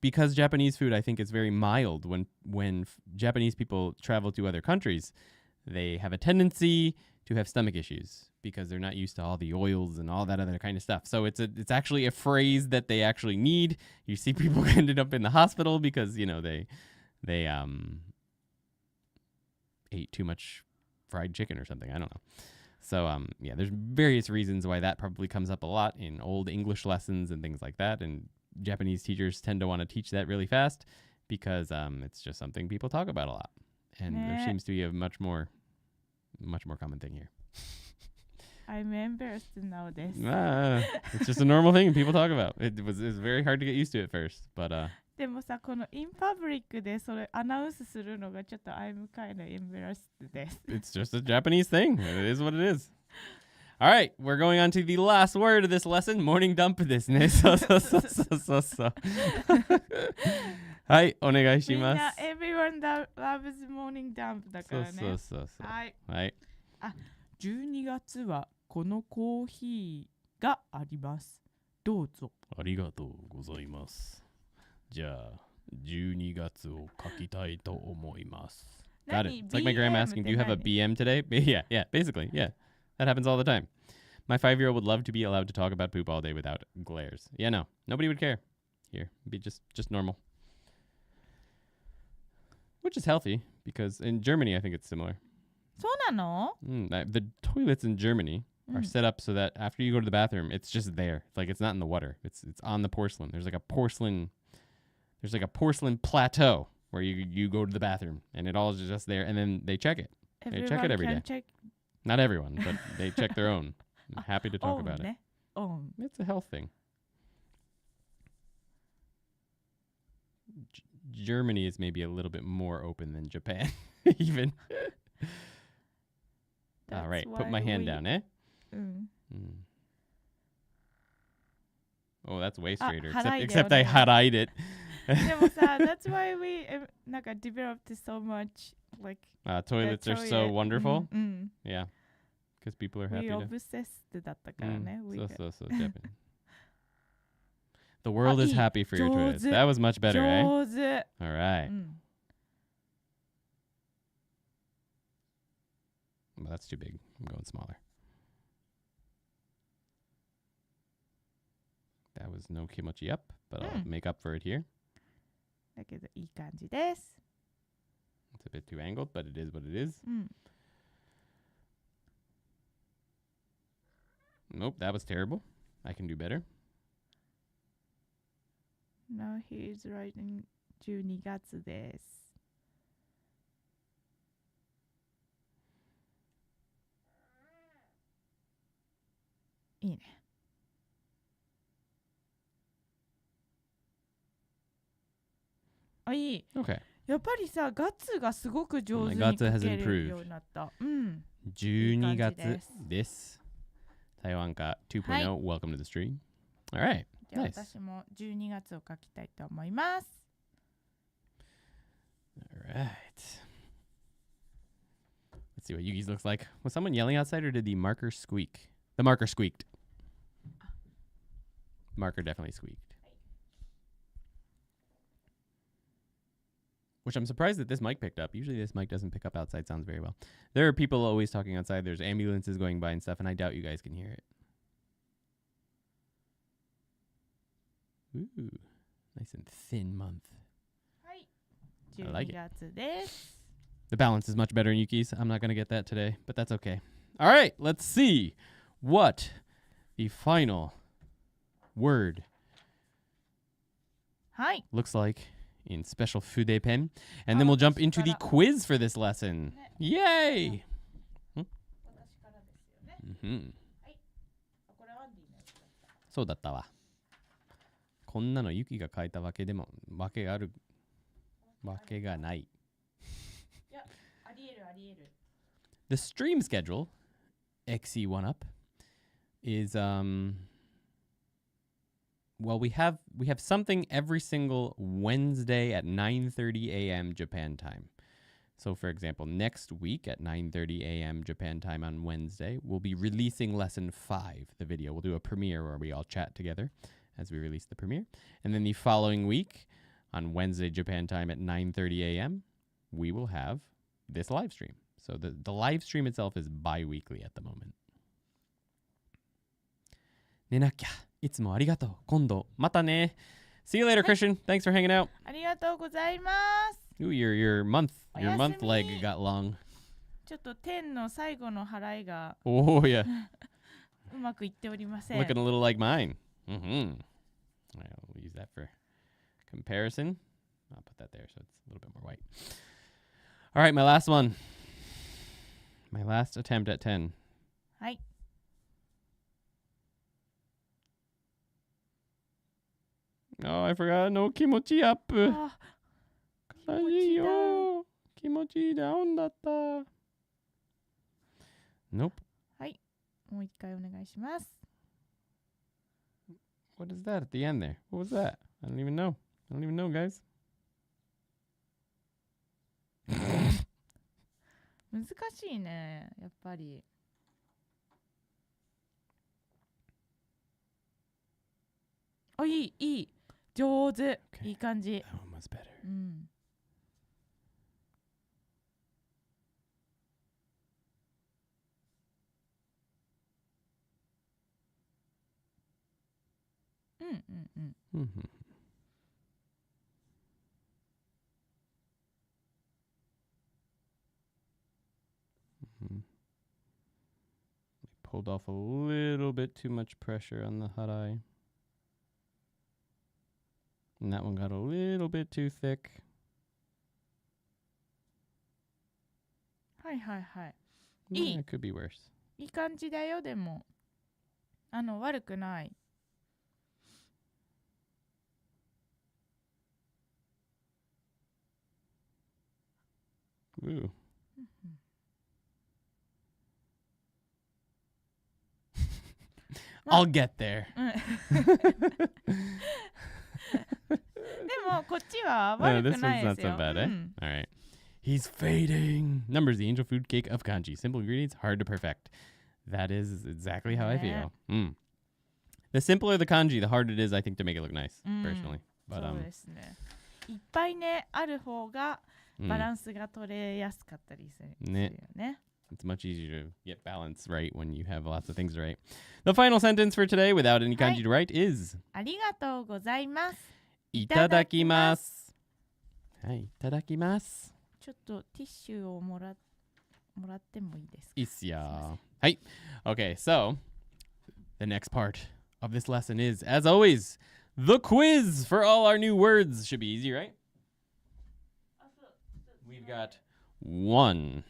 because Japanese food, I think, is very mild. When Japanese people travel to other countries, they have a tendency to have stomach issues because they're not used to all the oils and all that other kind of stuff. So it's actually a phrase that they actually need. You see people ended up in the hospital because, you know, they ate too much fried chicken or something. I don't know. So yeah, there's various reasons why that probably comes up a lot in old English lessons and things like that. And Japanese teachers tend to want to teach that really fast because it's just something people talk about a lot. And there seems to be a much more common thing here. I'm embarrassed now this. It's just a normal thing people talk about. It was very hard to get used to at first, but でもさ、この in public でそれアナウンスするのがちょっと I'm kind of embarrassed です。it's just a Japanese thing. It is what it is. All right, we're going on to the last word of this lesson. Morning dump ですね。そう。はい、お願いします。みんな everyone loves morning dump だからね。そう。はい。はい。12月はこのコーヒーがあります。どうぞ。ありがとうございます。じゃあ、12月を書きたいと思います。Got it. It's like my grandma asking, do you have a BM today? Yeah, basically, yeah. That happens all the time. My 5-year-old would love to be allowed to talk about poop all day without glares. Yeah, no. Nobody would care. Here, it'd be just normal. Which is healthy, because in Germany, I think it's similar. そうなの? The toilets in Germany are set up so that after you go to the bathroom, it's just there. It's like it's not in the water. It's on the porcelain. There's like a porcelain plateau where you go to the bathroom, and it all is just there, and then they check it. They check it every day. Not everyone, but they check their own. I'm happy to talk about it. It's a health thing. Germany is maybe a little bit more open than Japan, even. All right, put my hand down, eh? Oh, that's way straighter. Except I harayed it. でもさ、that's why we なんか developed so much like toilets are so wonderful. Yeah, because people are happy. We obsessed だったからね。So Japan. The world is happy for your toilets. That was much better, eh? All right. Well, that's too big. I'm going smaller. That was no kimochi up, but I'll make up for it here. だけどいい感じです。It's a bit too angled, but it is what it is. Nope, that was terrible. I can do better. Now he is writing 12月です。いいね。あ、いい。Okay. やっぱりさ、ガッツがすごく上手に書けるようになった。12月です。台湾化 2.0、Welcome to the stream. All right. じゃあ私も12月を書きたいと思います。All right. Let's see what Yuki's looks like. Was someone yelling outside or did the marker squeak? The marker squeaked. Marker definitely squeaked. Which I'm surprised that this mic picked up. Usually this mic doesn't pick up outside sounds very well. There are people always talking outside. There's ambulances going by and stuff, and I doubt you guys can hear it. Ooh, nice and thin month. I like it. The balance is much better in Yuki's. I'm not going to get that today, but that's okay. All right, let's see what the final word looks like in special fude pen. And then we'll jump into the quiz for this lesson. Yay! Mm-hmm. そうだったわ。こんなのユキが書いたわけでもわけがあるわけがない。いや、ありえるありえる。The stream schedule, XE1 up, is well, we have something every single Wednesday at 9:30 a.m. Japan time. So, for example, next week at 9:30 a.m. Japan time on Wednesday, we'll be releasing lesson 5, the video. We'll do a premiere where we all chat together as we release the premiere. And then the following week, on Wednesday Japan time at 9:30 a.m., we will have this live stream. So the live stream itself is bi-weekly at the moment. 寝なきゃ。いつもありがとう。今度またね。See you later, Christian. Thanks for hanging out. ありがとうございます。Ooh, your month leg got long. ちょっと10の最後の払いが Oh, yeah. うまくいっておりません。Looking a little like mine. Mm-hmm. We'll use that for comparison. I'll put that there so it's a little bit more white. All right, my last one. My last attempt at 10. はい。Oh, I forgot. No kimochi up. あ、悲しいよ。気持ちダウンだった。Nope. はい。もう一回お願いします。What is that at the end there? What was that? I don't even know. I don't even know, guys. 難しいね、やっぱり。あ、いい、いい。上手。Okay. いい感じ。 That one was better. うん。うんうんうん。Mm-hmm. Pulled off a little bit too much pressure on the hot eye. And that one got a little bit too thick. はいはいはい。It could be worse. いい感じだよ、でも。悪くない。Ooh. I'll get there. でもこっちは悪くないですよ。 This one's not so bad, eh? All right. He's fading. Numbers, the angel food cake of kanji. Simple ingredients, hard to perfect. That is exactly how I feel. The simpler the kanji, the harder it is, I think, to make it look nice, personally. But そうですね。いっぱいね、ある方がバランスが取れやすかったりするよね。It's much easier to get balance right when you have lots of things to write. The final sentence for today, without any kanji to write, is ありがとうございます。いただきます。はい、いただきます。ちょっとティッシュをもらってもいいですか？いいっすよ。はい。Okay, so the next part of this lesson is, as always, the quiz for all our new words. Should be easy, right? We've got 1,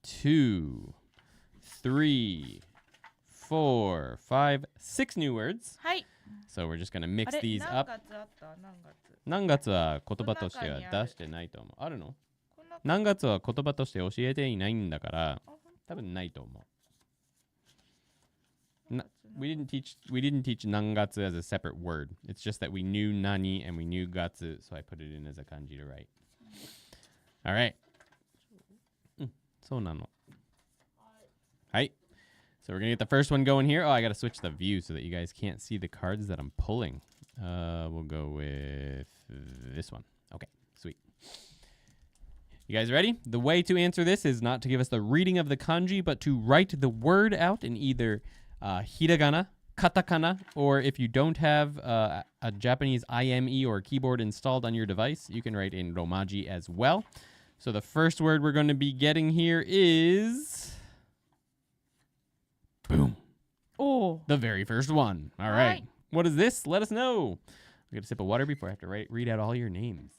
2, 3, 4, 5, 6 new words. はい。 So we're just going to mix these 何 up. 月あった？何月？何月は言葉としては出してないと思う。あるの？何月は言葉として教えていないんだから、多分ないと思う。We didn't teach 何月 as a separate word. It's just that we knew nani and we knew gatsu, so I put it in as a kanji to write. All right. そうなの。はい。So we're going to get the first one going here. Oh, I got to switch the view so that you guys can't see the cards that I'm pulling. We'll go with this one. Okay, sweet. You guys ready? The way to answer this is not to give us the reading of the kanji, but to write the word out in either hiragana, katakana, or if you don't have a Japanese IME or keyboard installed on your device, you can write in romaji as well. So the first word we're going to be getting here is... Boom. Oh. The very first one. All right. What is this? Let us know. I got a sip of water before I have to read out all your names.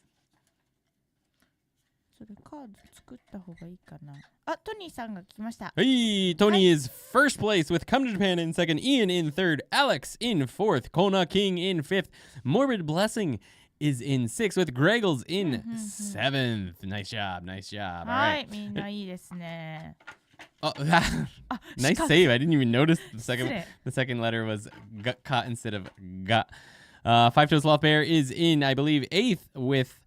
それカード作った方がいいかな。あ、トニーさんが来ました。Hey, Tony is first place with Come to Japan in second, Ian in third, Alex in fourth, Kona King in fifth, Morbid Blessing is in sixth, with Greggles in seventh. Nice job, nice job. All は right. い、みんないいですね。 Oh, nice save. I didn't even notice the second letter was ka instead of ga. Five Toes Sloth Bear is in, I believe, eighth, with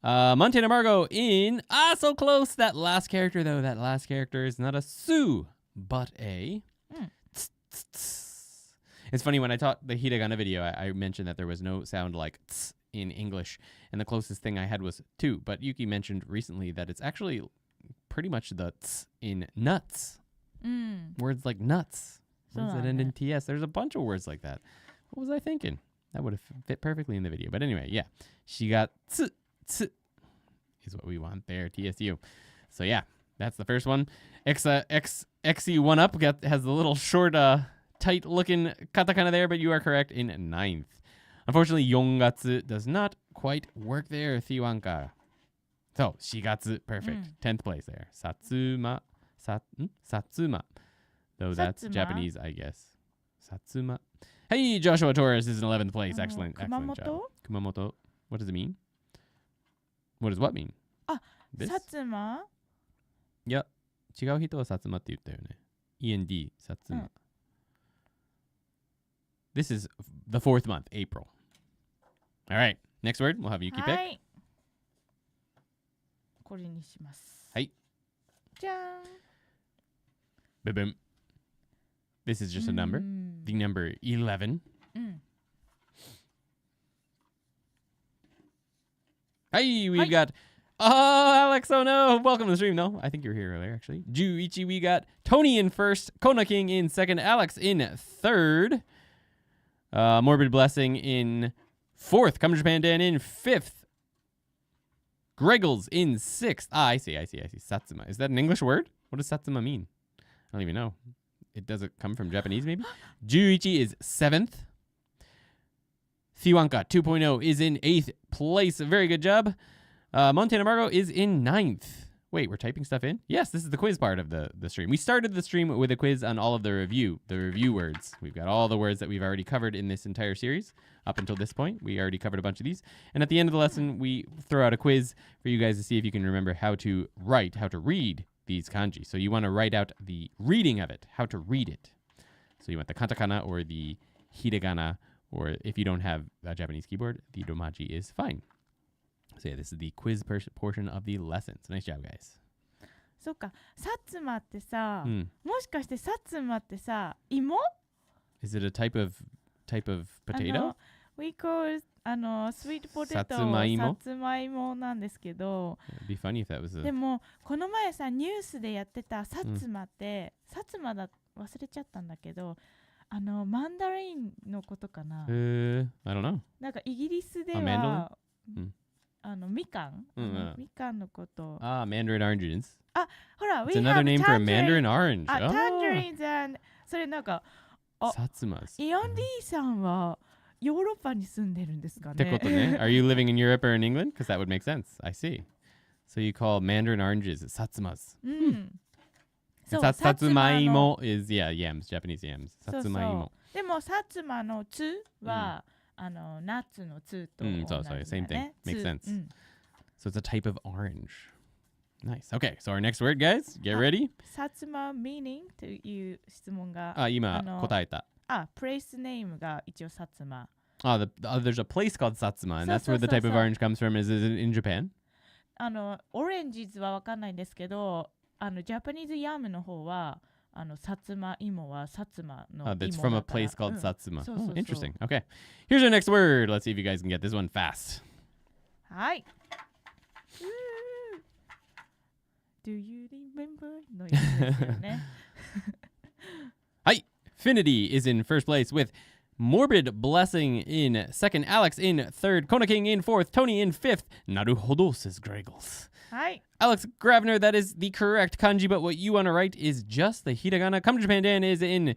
Montana Margot in, so close. That last character, though, that last character is not a su, but a tss. It's funny, when I taught the hiragana video, I mentioned that there was no sound like tss in English, and the closest thing I had was tu, but Yuki mentioned recently that it's actually pretty much the tss in nuts. Words like nuts. Words that end in TS. There's a bunch of words like that. What was I thinking? That would have fit perfectly in the video. But anyway, yeah. She got tss is what we want there, TSU. So yeah, that's the first one. XE1 up has the little short, tight looking katakana there, but you are correct in ninth. Unfortunately, 4月 does not quite work there, Thiwanka. So, 4月, perfect. 10th place there. Satsuma. Satsuma. Though that's Satsuma? Japanese, I guess. Satsuma. Hey, Joshua Torres is in 11th place. Excellent job. Kumamoto. What does it mean? What does what mean? This? 薩摩いや、違う人は薩摩って言ったよね。END、薩摩。This is the 4th month, April. All right, next word. We'll have Yuki pick. はい。これにします。はい。じゃーん。Boom. This is just a number. The number 11. Hey, we've got... Oh, Alex, oh no. Welcome to the stream. No, I think you were here earlier, actually. Juichi, we got Tony in first, Kona King in second, Alex in third, Morbid Blessing in fourth, Come to Japan Dan in fifth, Greggles in sixth. I see. Satsuma. Is that an English word? What does Satsuma mean? I don't even know. It doesn't come from Japanese, maybe? Juichi is seventh. Thiwanka 2.0 is in 8th place. Very good job. Montana Margo is in 9th. Wait, we're typing stuff in? Yes, this is the quiz part of the stream. We started the stream with a quiz on all of the review words. We've got all the words that we've already covered in this entire series. Up until this point, we already covered a bunch of these. And at the end of the lesson, we throw out a quiz for you guys to see if you can remember how to read these kanji. So you want to write out the reading of it, how to read it. So you want the katakana or the hiragana, or if you don't have a Japanese keyboard, the romaji is fine. So yeah, this is the quiz portion of the lessons. Nice job, guys. そうか、薩摩ってさ、もしかして薩摩ってさ、芋？ Is it a type of potato? We call sweet potato さつまいも？さつまいもなんですけど、 It'd be funny if that was a... でもこの前さニュースでやってた薩摩って、薩摩だ忘れちゃったんだけど、マンダリンのことかな。I don't know. なんかイギリスでマンダは、リみかん、みかんのこと。Mandarin oranges. ほら、It's another name for a mandarin orange. tangerines and それなんか、薩摩. イアンディさんはヨーロッパに住んでるんですかね。ってことね。Are you living in Europe or in England? Because that would make sense. I see. So you call mandarin oranges satsimas. Satsumaimo is, yams, Japanese yams. Satsumaimo. でも、薩摩のつは、ナッツのつと同じだね。So same thing. Makes sense. So it's a type of orange. Nice. Okay, so our next word, guys. Get ready. 薩摩 meaning という質問が。今答えた。place name が一応薩摩。There's a place called Satsuma, and that's where the type of orange comes from. Is it in Japan? オレンジズはわかんないんですけど、ジャパニーズヤムの方は、薩摩芋は薩摩の芋だから。That's from a place called Satsuma. Oh, interesting. Okay. Here's our next word. Let's see if you guys can get this one fast. はい。Do you remember? のやつですよね。はい。Finity is in first place with Morbid Blessing in second, Alex in third, Kona King in fourth, Tony in fifth. Naruhodo, says Greggles. Hi. Alex Gravner, that is the correct kanji, but what you want to write is just the hiragana. Come to Japan Dan is in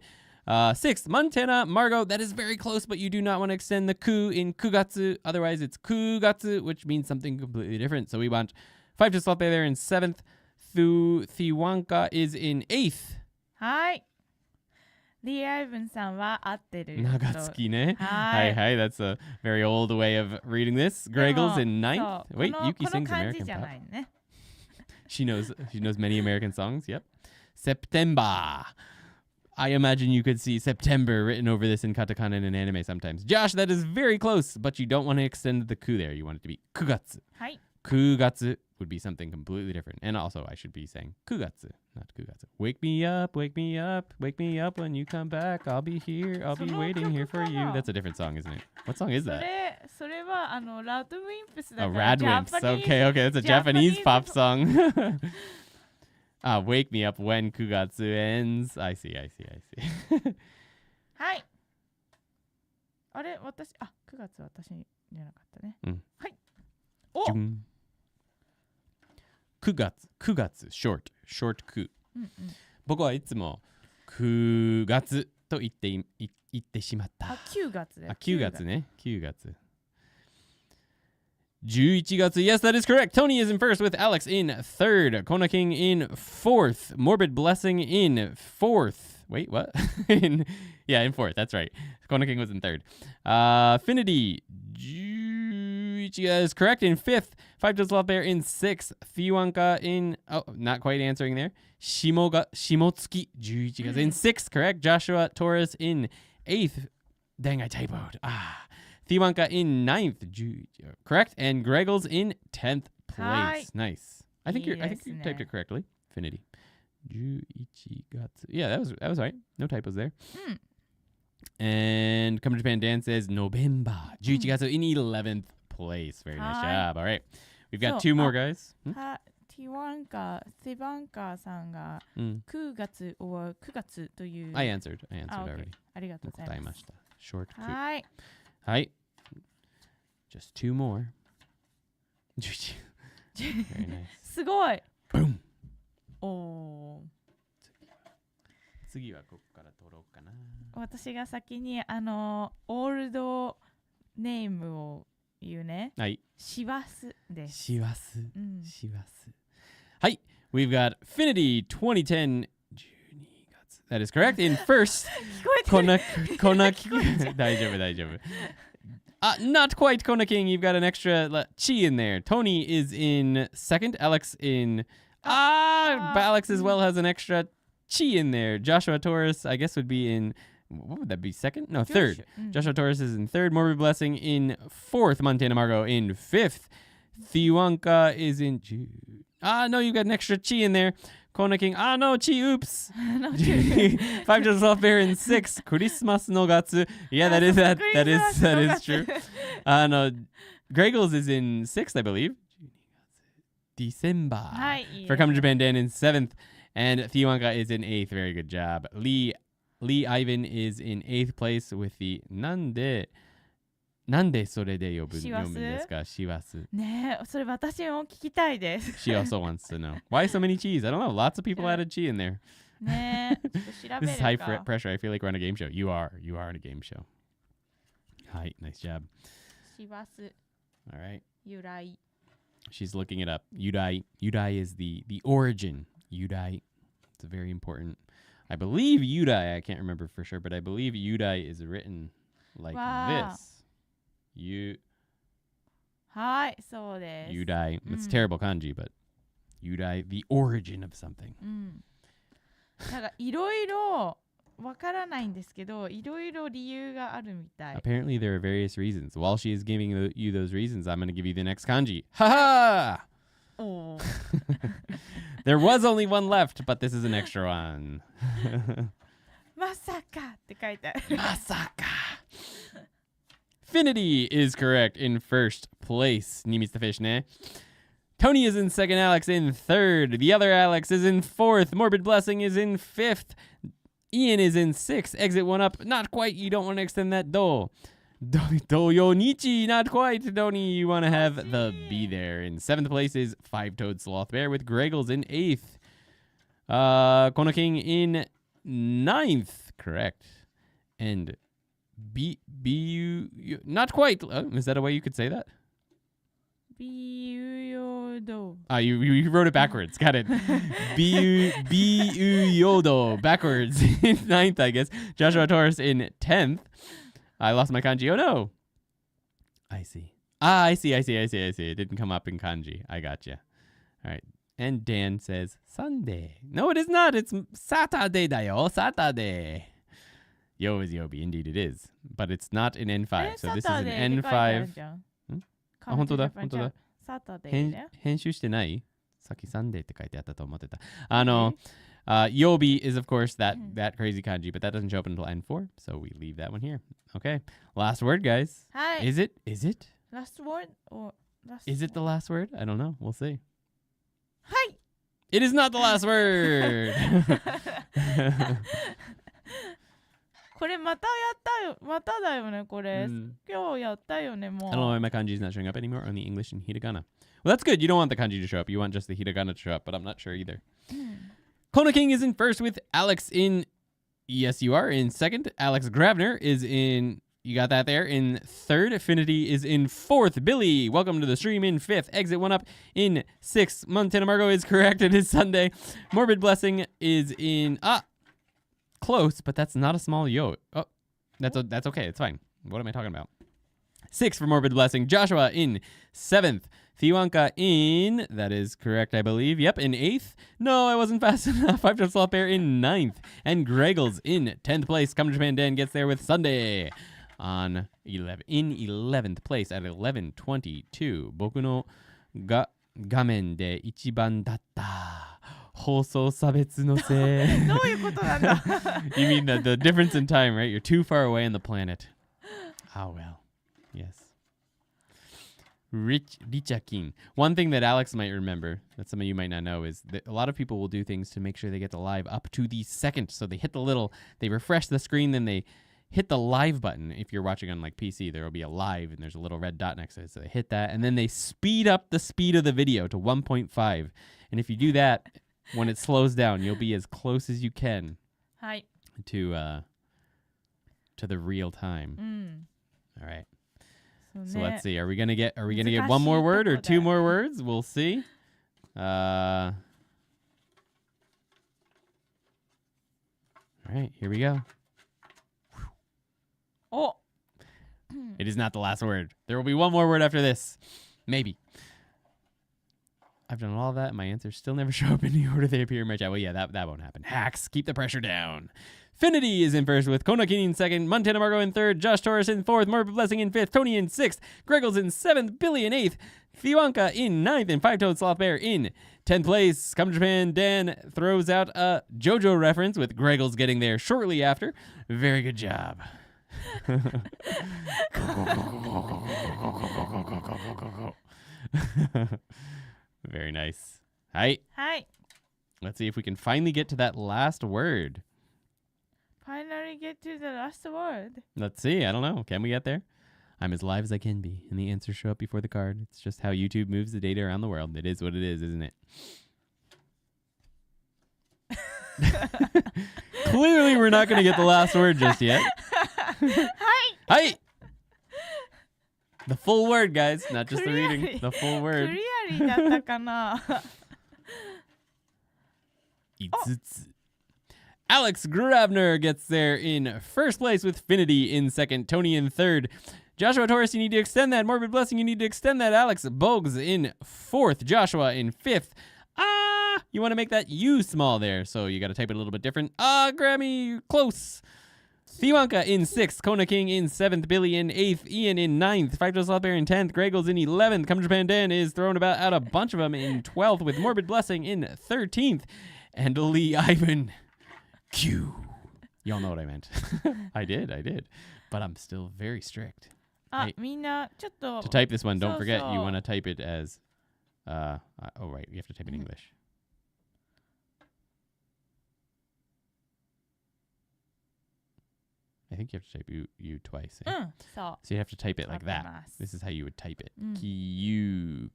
sixth. Montana Margo, that is very close, but you do not want to extend the ku in kugatsu. Otherwise, it's kugatsu, which means something completely different. So we want 5 to slot there in seventh. Thiwanka is in eighth. Hi. リアイブンさんは合ってる。Nagatsuki ne. Hi. That's a very old way of reading this. Greggles in ninth. Wait, Yuki sings American pop. She knows many American songs. Yep. September. I imagine you could see September written over this in katakana in an anime sometimes. Josh, that is very close, but you don't want to extend the ku there. You want it to be kugatsu. Hi. Kugatsu would be something completely different. And also, I should be saying kugatsu, not kugatsu. Wake me up, wake me up, wake me up when you come back. I'll be here. I'll be waiting here for you. That's a different song, isn't it? What song is that? それはラッドウィンプスだから。Radwimps. Okay. That's a Japanese pop song. Wake me up when kugatsu ends. I see. はい。あれ、9月私じゃなかったね。はい。お9月 short ku、僕はいつも9月と言ってしまった。9月だよ。 9月ね。9月。11月. Yes, that is correct. Tony is in first with Alex in third. Kona King in fourth. Morbid Blessing in fourth. Wait, what? in fourth. That's right. Kona King was in third. Finity. Is correct in fifth. Five Toes Love Bear in sixth. Fiwanka in... Oh, not quite answering there. Shimotsuki. 11月 in sixth. Correct. Joshua Torres in eighth. Dang, I typoed. Fiwanka in ninth. Correct. And Greggles in 10th place. Nice. I think you typed it correctly. Finity. 11月. Yeah, that was right. No typos there. And Come to Japan Dan says November. 11月 in 11th place. Very nice job. All right. We've got two more guys.セバンカーさんが9月 or 9月という。I answered already. ありがとうございます。Short. はい。はい。Just two more. Very nice. すごい。Boom. おー。次はここから取ろうかな。私が先にオールドネームを言うね。はい。しわすです。しわす。はい。We've got Finity 2010 12月. That is correct. In first, コナキ大丈夫. Not quite Kona King. You've got an extra chi in there. Tony is in second. Alex in... Alex as well has an extra chi in there. Joshua Torres, I guess, would be in... What would that be? Second? No, third. Joshua Torres is in third. Morbid Blessing in fourth. Montana Margot in fifth. Thiwanka is in... no, you've got an extra chi in there. Kona King. No, chi, oops. Five Just Off Bear in sixth. Christmas no Gatsu. Yeah, that is true. No, Greggles is in sixth, I believe. December. For Come to Japan Dan in seventh. And Thiwanka is in eighth. Very good job. Lee Ivan is in eighth place with the なんでそれで読むんですか? しわす。ねえ、それ私も聞きたいです。She also wants to know. Why so many cheese? I don't know. Lots of people added chi in there. ねえ、ちょっと調べるか。This is high pressure. I feel like we're on a game show. You are on a game show. Hi, nice job. しわす。All right. 由来. She's looking it up. Yudai. Yudai is the origin. Yudai. It's a very important. I believe Yudai, I can't remember for sure, but I believe Yudai is written like this. Hi, そうです。 Yudai. It's terrible kanji, but Yudai, the origin of something. なんかいろいろわからないんですけど、いろいろ理由があるみたい。Apparently there are various reasons. While she is giving you those reasons, I'm going to give you the next kanji. Ha ha! There was only one left, but this is an extra one. まさかって書いてある。まさか. Finity is correct in first place. Nimi's the fish, ne? Tony is in second, Alex in third. The other Alex is in fourth. Morbid Blessing is in fifth. Ian is in sixth. Exit one up. Not quite. You don't want to extend that do. Doyonichi. Not quite. Tony, you want to have the B there. In seventh place is Five-Toed Sloth Bear with Greggles in eighth. Kona King in ninth. Correct. And not quite. Is that a way you could say that? Yodo. You wrote it backwards. Got it. Yodo. Backwards. In ninth, I guess. Joshua Torres in 10th. I lost my kanji. Oh, no. I see. I see. It didn't come up in kanji. I gotcha. All right. And Dan says Sunday. No, it is not. It's Saturday da yo. Saturday. Yo is Yobi. Indeed it is. But it's not in N5. So this is an N5. 本当だ。編集してない?さっきサンデーって書いてあったと思ってた。Yobi is, of course, that crazy kanji, but that doesn't show up until N4, so we leave that one here. Okay. Last word, guys. Hi. Is it? Last word or last Is it the last word? I don't know. We'll see. Hi. It is not the last word. これまたやったよ。まただよね、これ。今日やったよね、もう。I don't know why my kanji is not showing up anymore, only English and hiragana. Well, that's good. You don't want the kanji to show up. You want just the hiragana to show up, but I'm not sure either. Kona King is in first with Alex in Yes, you are in second. Alex Grabner is in, you got that there, in third. Affinity is in fourth. Billy, welcome to the stream, in fifth. Exit one up in sixth. Montana Margo is correct. It is Sunday. Morbid Blessing is in, close, but that's not a small yo. Oh, that's okay. It's fine. What am I talking about? Sixth for Morbid Blessing. Joshua in seventh. Fiwanka in, that is correct, I believe. Yep, in eighth. No, I wasn't fast enough. 5 Slot Bear in ninth. And Greggles in 10th place. Come to Japan Dan gets there with Sunday in 11th place at 11:22. Boku no gamen de ichiban datta. 放送差別のせい。どういうことなんだ? You mean the difference in time, right? You're too far away on the planet. Oh, well. Yes. Richakin. One thing that Alex might remember, that some of you might not know, is that a lot of people will do things to make sure they get the live up to the second. So they hit they refresh the screen, then they hit the live button. If you're watching on like PC, there will be a live and there's a little red dot next to it. So they hit that, and then they speed up the speed of the video to 1.5. And if you do that, when it slows down, you'll be as close as you can to the real time. All right. So let's see. Are we gonna get one more word or two more words? We'll see. All right, here we go. Oh. It is not the last word. There will be one more word after this. Maybe. I've done all of that, and my answers still never show up in the order they appear in my chat. Well, yeah, that won't happen. Hacks, keep the pressure down. Finity is in first with ToKini in second, Montana Margo in third, Josh Torres in fourth, Morbid Blessing in fifth, Tony in sixth, Greggles in seventh, Billy in eighth, Fiwanka in ninth, and Five-Toed Sloth Bear in 10th place. Come to Japan, Dan throws out a JoJo reference with Greggles getting there shortly after. Very good job. Very nice. Hi. Let's see if we can finally get to that last word. Finally get to the last word. Let's see. I don't know. Can we get there? I'm as live as I can be, and the answers show up before the card. It's just how YouTube moves the data around the world. It is what it is, isn't it? Clearly, we're not going to get the last word just yet. Hi. The full word, guys. Not just the reading. The full word. クリアリーだったかな? Alex Grabner gets there in first place with Finity in second, Tony in third. Joshua Torres, you need to extend that. Morbid Blessing, you need to extend that. Alex Bogues in fourth. Joshua in fifth. You want to make that U small there, so you got to type it a little bit different. Grammy, close. Fiwanka in sixth. Kona King in seventh. Billy in eighth. Ian in ninth. Five-Toed Sloth Bear in 10th. Greggles in 11th. Come to Japan Dan is throwing out a bunch of them in 12th with Morbid Blessing in 13th. And Lee Ivan Q. Y'all know what I meant. I did. But I'm still very strict. To type this one, don't forget you want to type it as right, you have to type in English. I think you have to type you twice. So you have to type it like that. This is how you would type it. Q.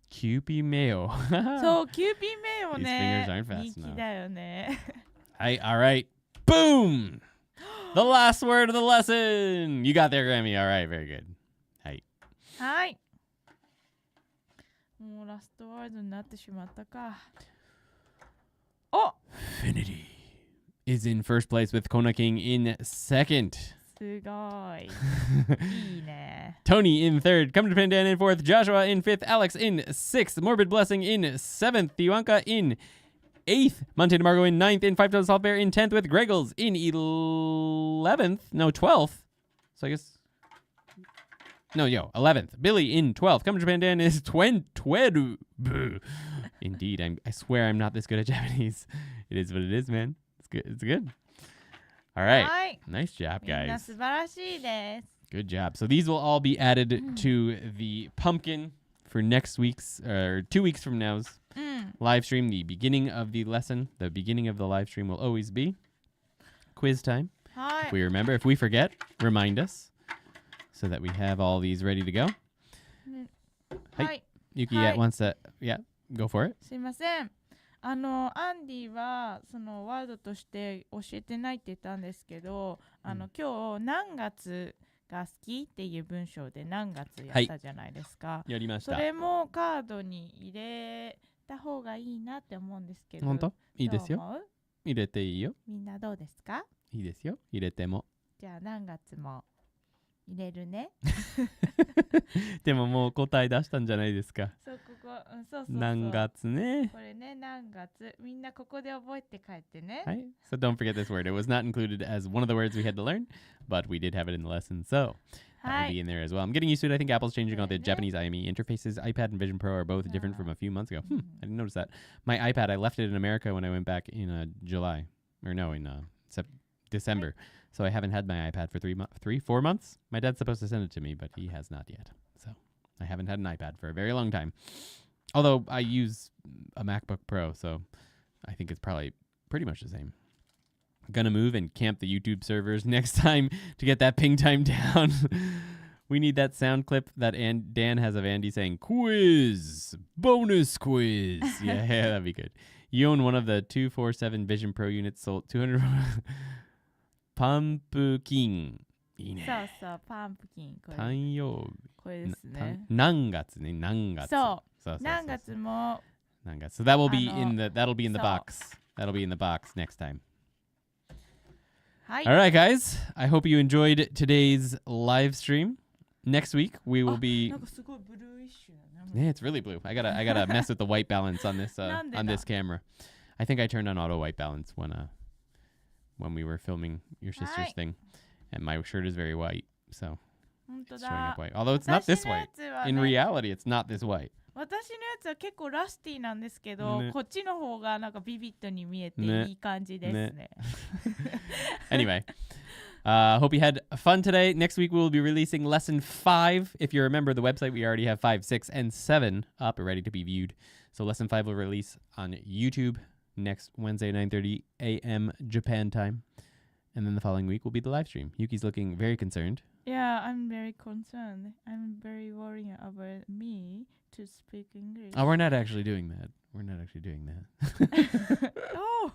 Kewpie Mayo. そう、キューピーメイもね。 These fingers aren't fast 人気だよね。 All right. Boom! The last word of the lesson. You got there, Grammy. All right, very good. Hi. はい。もうラストワードになってしまったか。お! Finity is in first place with Kona King in second. すごい。いいね。 Tony in third. Come to Japan Dan in fourth. Joshua in fifth. Alex in sixth. Morbid Blessing in seventh. Fiwanka in eighth. Montana Margo in ninth. And Five-Toed Sloth Bear in 10th with Greggles in 11th. No, 12th. So I guess... No, 11th. Billy in 12th. Come to Japan Dan is twedu. Indeed, I swear I'm not this good at Japanese. It is what it is, man. It's good. All right. Nice job, guys. 素晴らしいです。 Good job. So these will all be added to the pumpkin for next week's, or 2 weeks from now's live stream. The beginning of the lesson, the beginning of the live stream will always be quiz time. If we remember, if we forget, remind us so that we have all these ready to go. Hi. Yuki wants to, go for it. すいません。アンディはそのワードとして教えてないって言ったんですけど、今日何月が好きっていう文章で何月やったじゃないですか。やりました。それもカードに入れた方がいいなって思うんですけど。本当？いいですよ。どう思う？入れていいよ。みんなどうですか？いいですよ。入れても。じゃあ何月も入れるね。でももう答え出したんじゃないですか。そうそう。何月ね。これね、何月。みんなここで覚えて帰ってね。はい。So don't forget this word. It was not included as one of the words we had to learn, but we did have it in the lesson. So that will be in there as well. I'm getting used to it. I think Apple's changing all the Japanese IME interfaces. iPad and Vision Pro are both different from a few months ago. I didn't notice that. My iPad, I left it in America when I went back in July. Or no, in December. So I haven't had my iPad for 4 months. My dad's supposed to send it to me, but he has not yet. So I haven't had an iPad for a very long time. Although I use a MacBook Pro, so I think it's probably pretty much the same. Gonna move and camp the YouTube servers next time to get that ping time down. We need that sound clip that Dan has of Andy saying, quiz, bonus quiz. Yeah, that'd be good. You own one of the 247 Vision Pro units sold 200 パンプキン。いいね。そうそう、パンプキン。単葉。これですね。何月ね、何月。そう。何月も。何月。So that will be that'll be in the box. That'll be in the box next time. はい。All right, guys. I hope you enjoyed today's live stream. Next week we will be. なんかすごいブルーイッシュだね。Yeah, it's really blue. I gotta mess with the white balance on this camera. I think I turned on auto white balance when we were filming your sister's thing, and my shirt is very white, so it's showing up white. Although it's not this white. In reality, it's not this white. 私のやつは結構ラスティなんですけど、こっちの方がなんかビビッドに見えていい感じですね。Anyway, hope you had fun today. Next week we will be releasing lesson 5. If you remember the website, we already have 5, 6, and 7 up and ready to be viewed. So lesson 5 will release on YouTube next Wednesday, 9:30 a.m. Japan time. And then the following week will be the live stream. Yuki's looking very concerned. Yeah, I'm very concerned. I'm very worried about me to speak English. Oh, we're not actually doing that. Oh.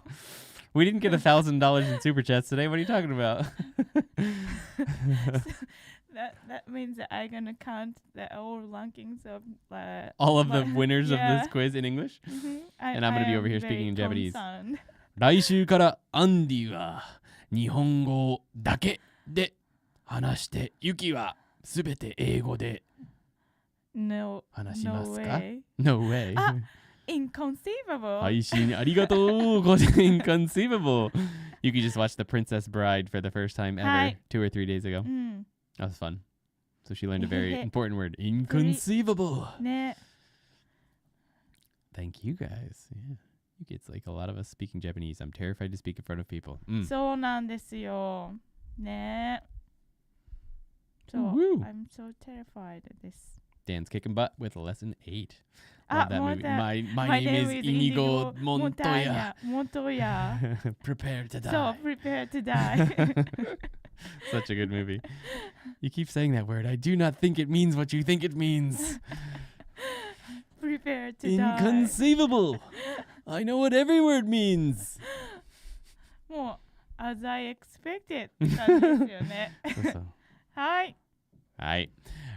We didn't get $1,000 in super chats today. What are you talking about? That means that I'm gonna count the all rankings of all of the winners of this quiz in English. And I'm gonna be over here speaking in Japanese. 来週からアンディは日本語だけで話してユキはすべて英語で話しますか？ No way. Inconceivable. 配信ありがとう。Inconceivable. Yuki just watched The Princess Bride for the first time ever 2 or 3 days ago. That was fun. So she learned a very important word. Inconceivable. Thank you guys. Yeah. Yuki, it's like a lot of us speaking Japanese. I'm terrified to speak in front of people. そうなんですよ。ね。So I'm so terrified of this. Dan's kicking butt with lesson 8. Love that movie. My name is Inigo Montoya. Prepare to die. So prepare to die. Such a good movie. You keep saying that word. I do not think it means what you think it means. Prepare to Inconceivable. I know what every word means. もう as I expected なんですよね。はい。はい。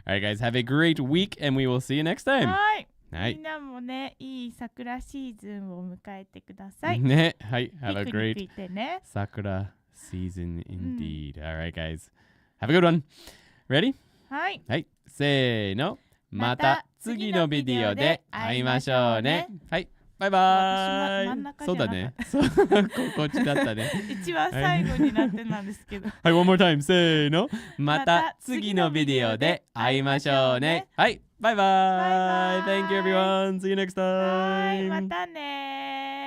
All right, guys, have a great week, and we will see you next time. はい。はい。みんなもね、いい桜シーズンを迎えてください。ね。はい。Have a great ピクニック行ってね。Sakura season indeed. All right, guys. Have a good one. Ready? はい。はい。せーの。また次のビデオで会いましょうね。はい。バイバーイ。そうだね。こっちだったね。一番最後になってなんですけど。はい、one more time。せーの。また次のビデオで会いましょうね。はい。バイバーイ。Thank you everyone. See you next time. はい、またね。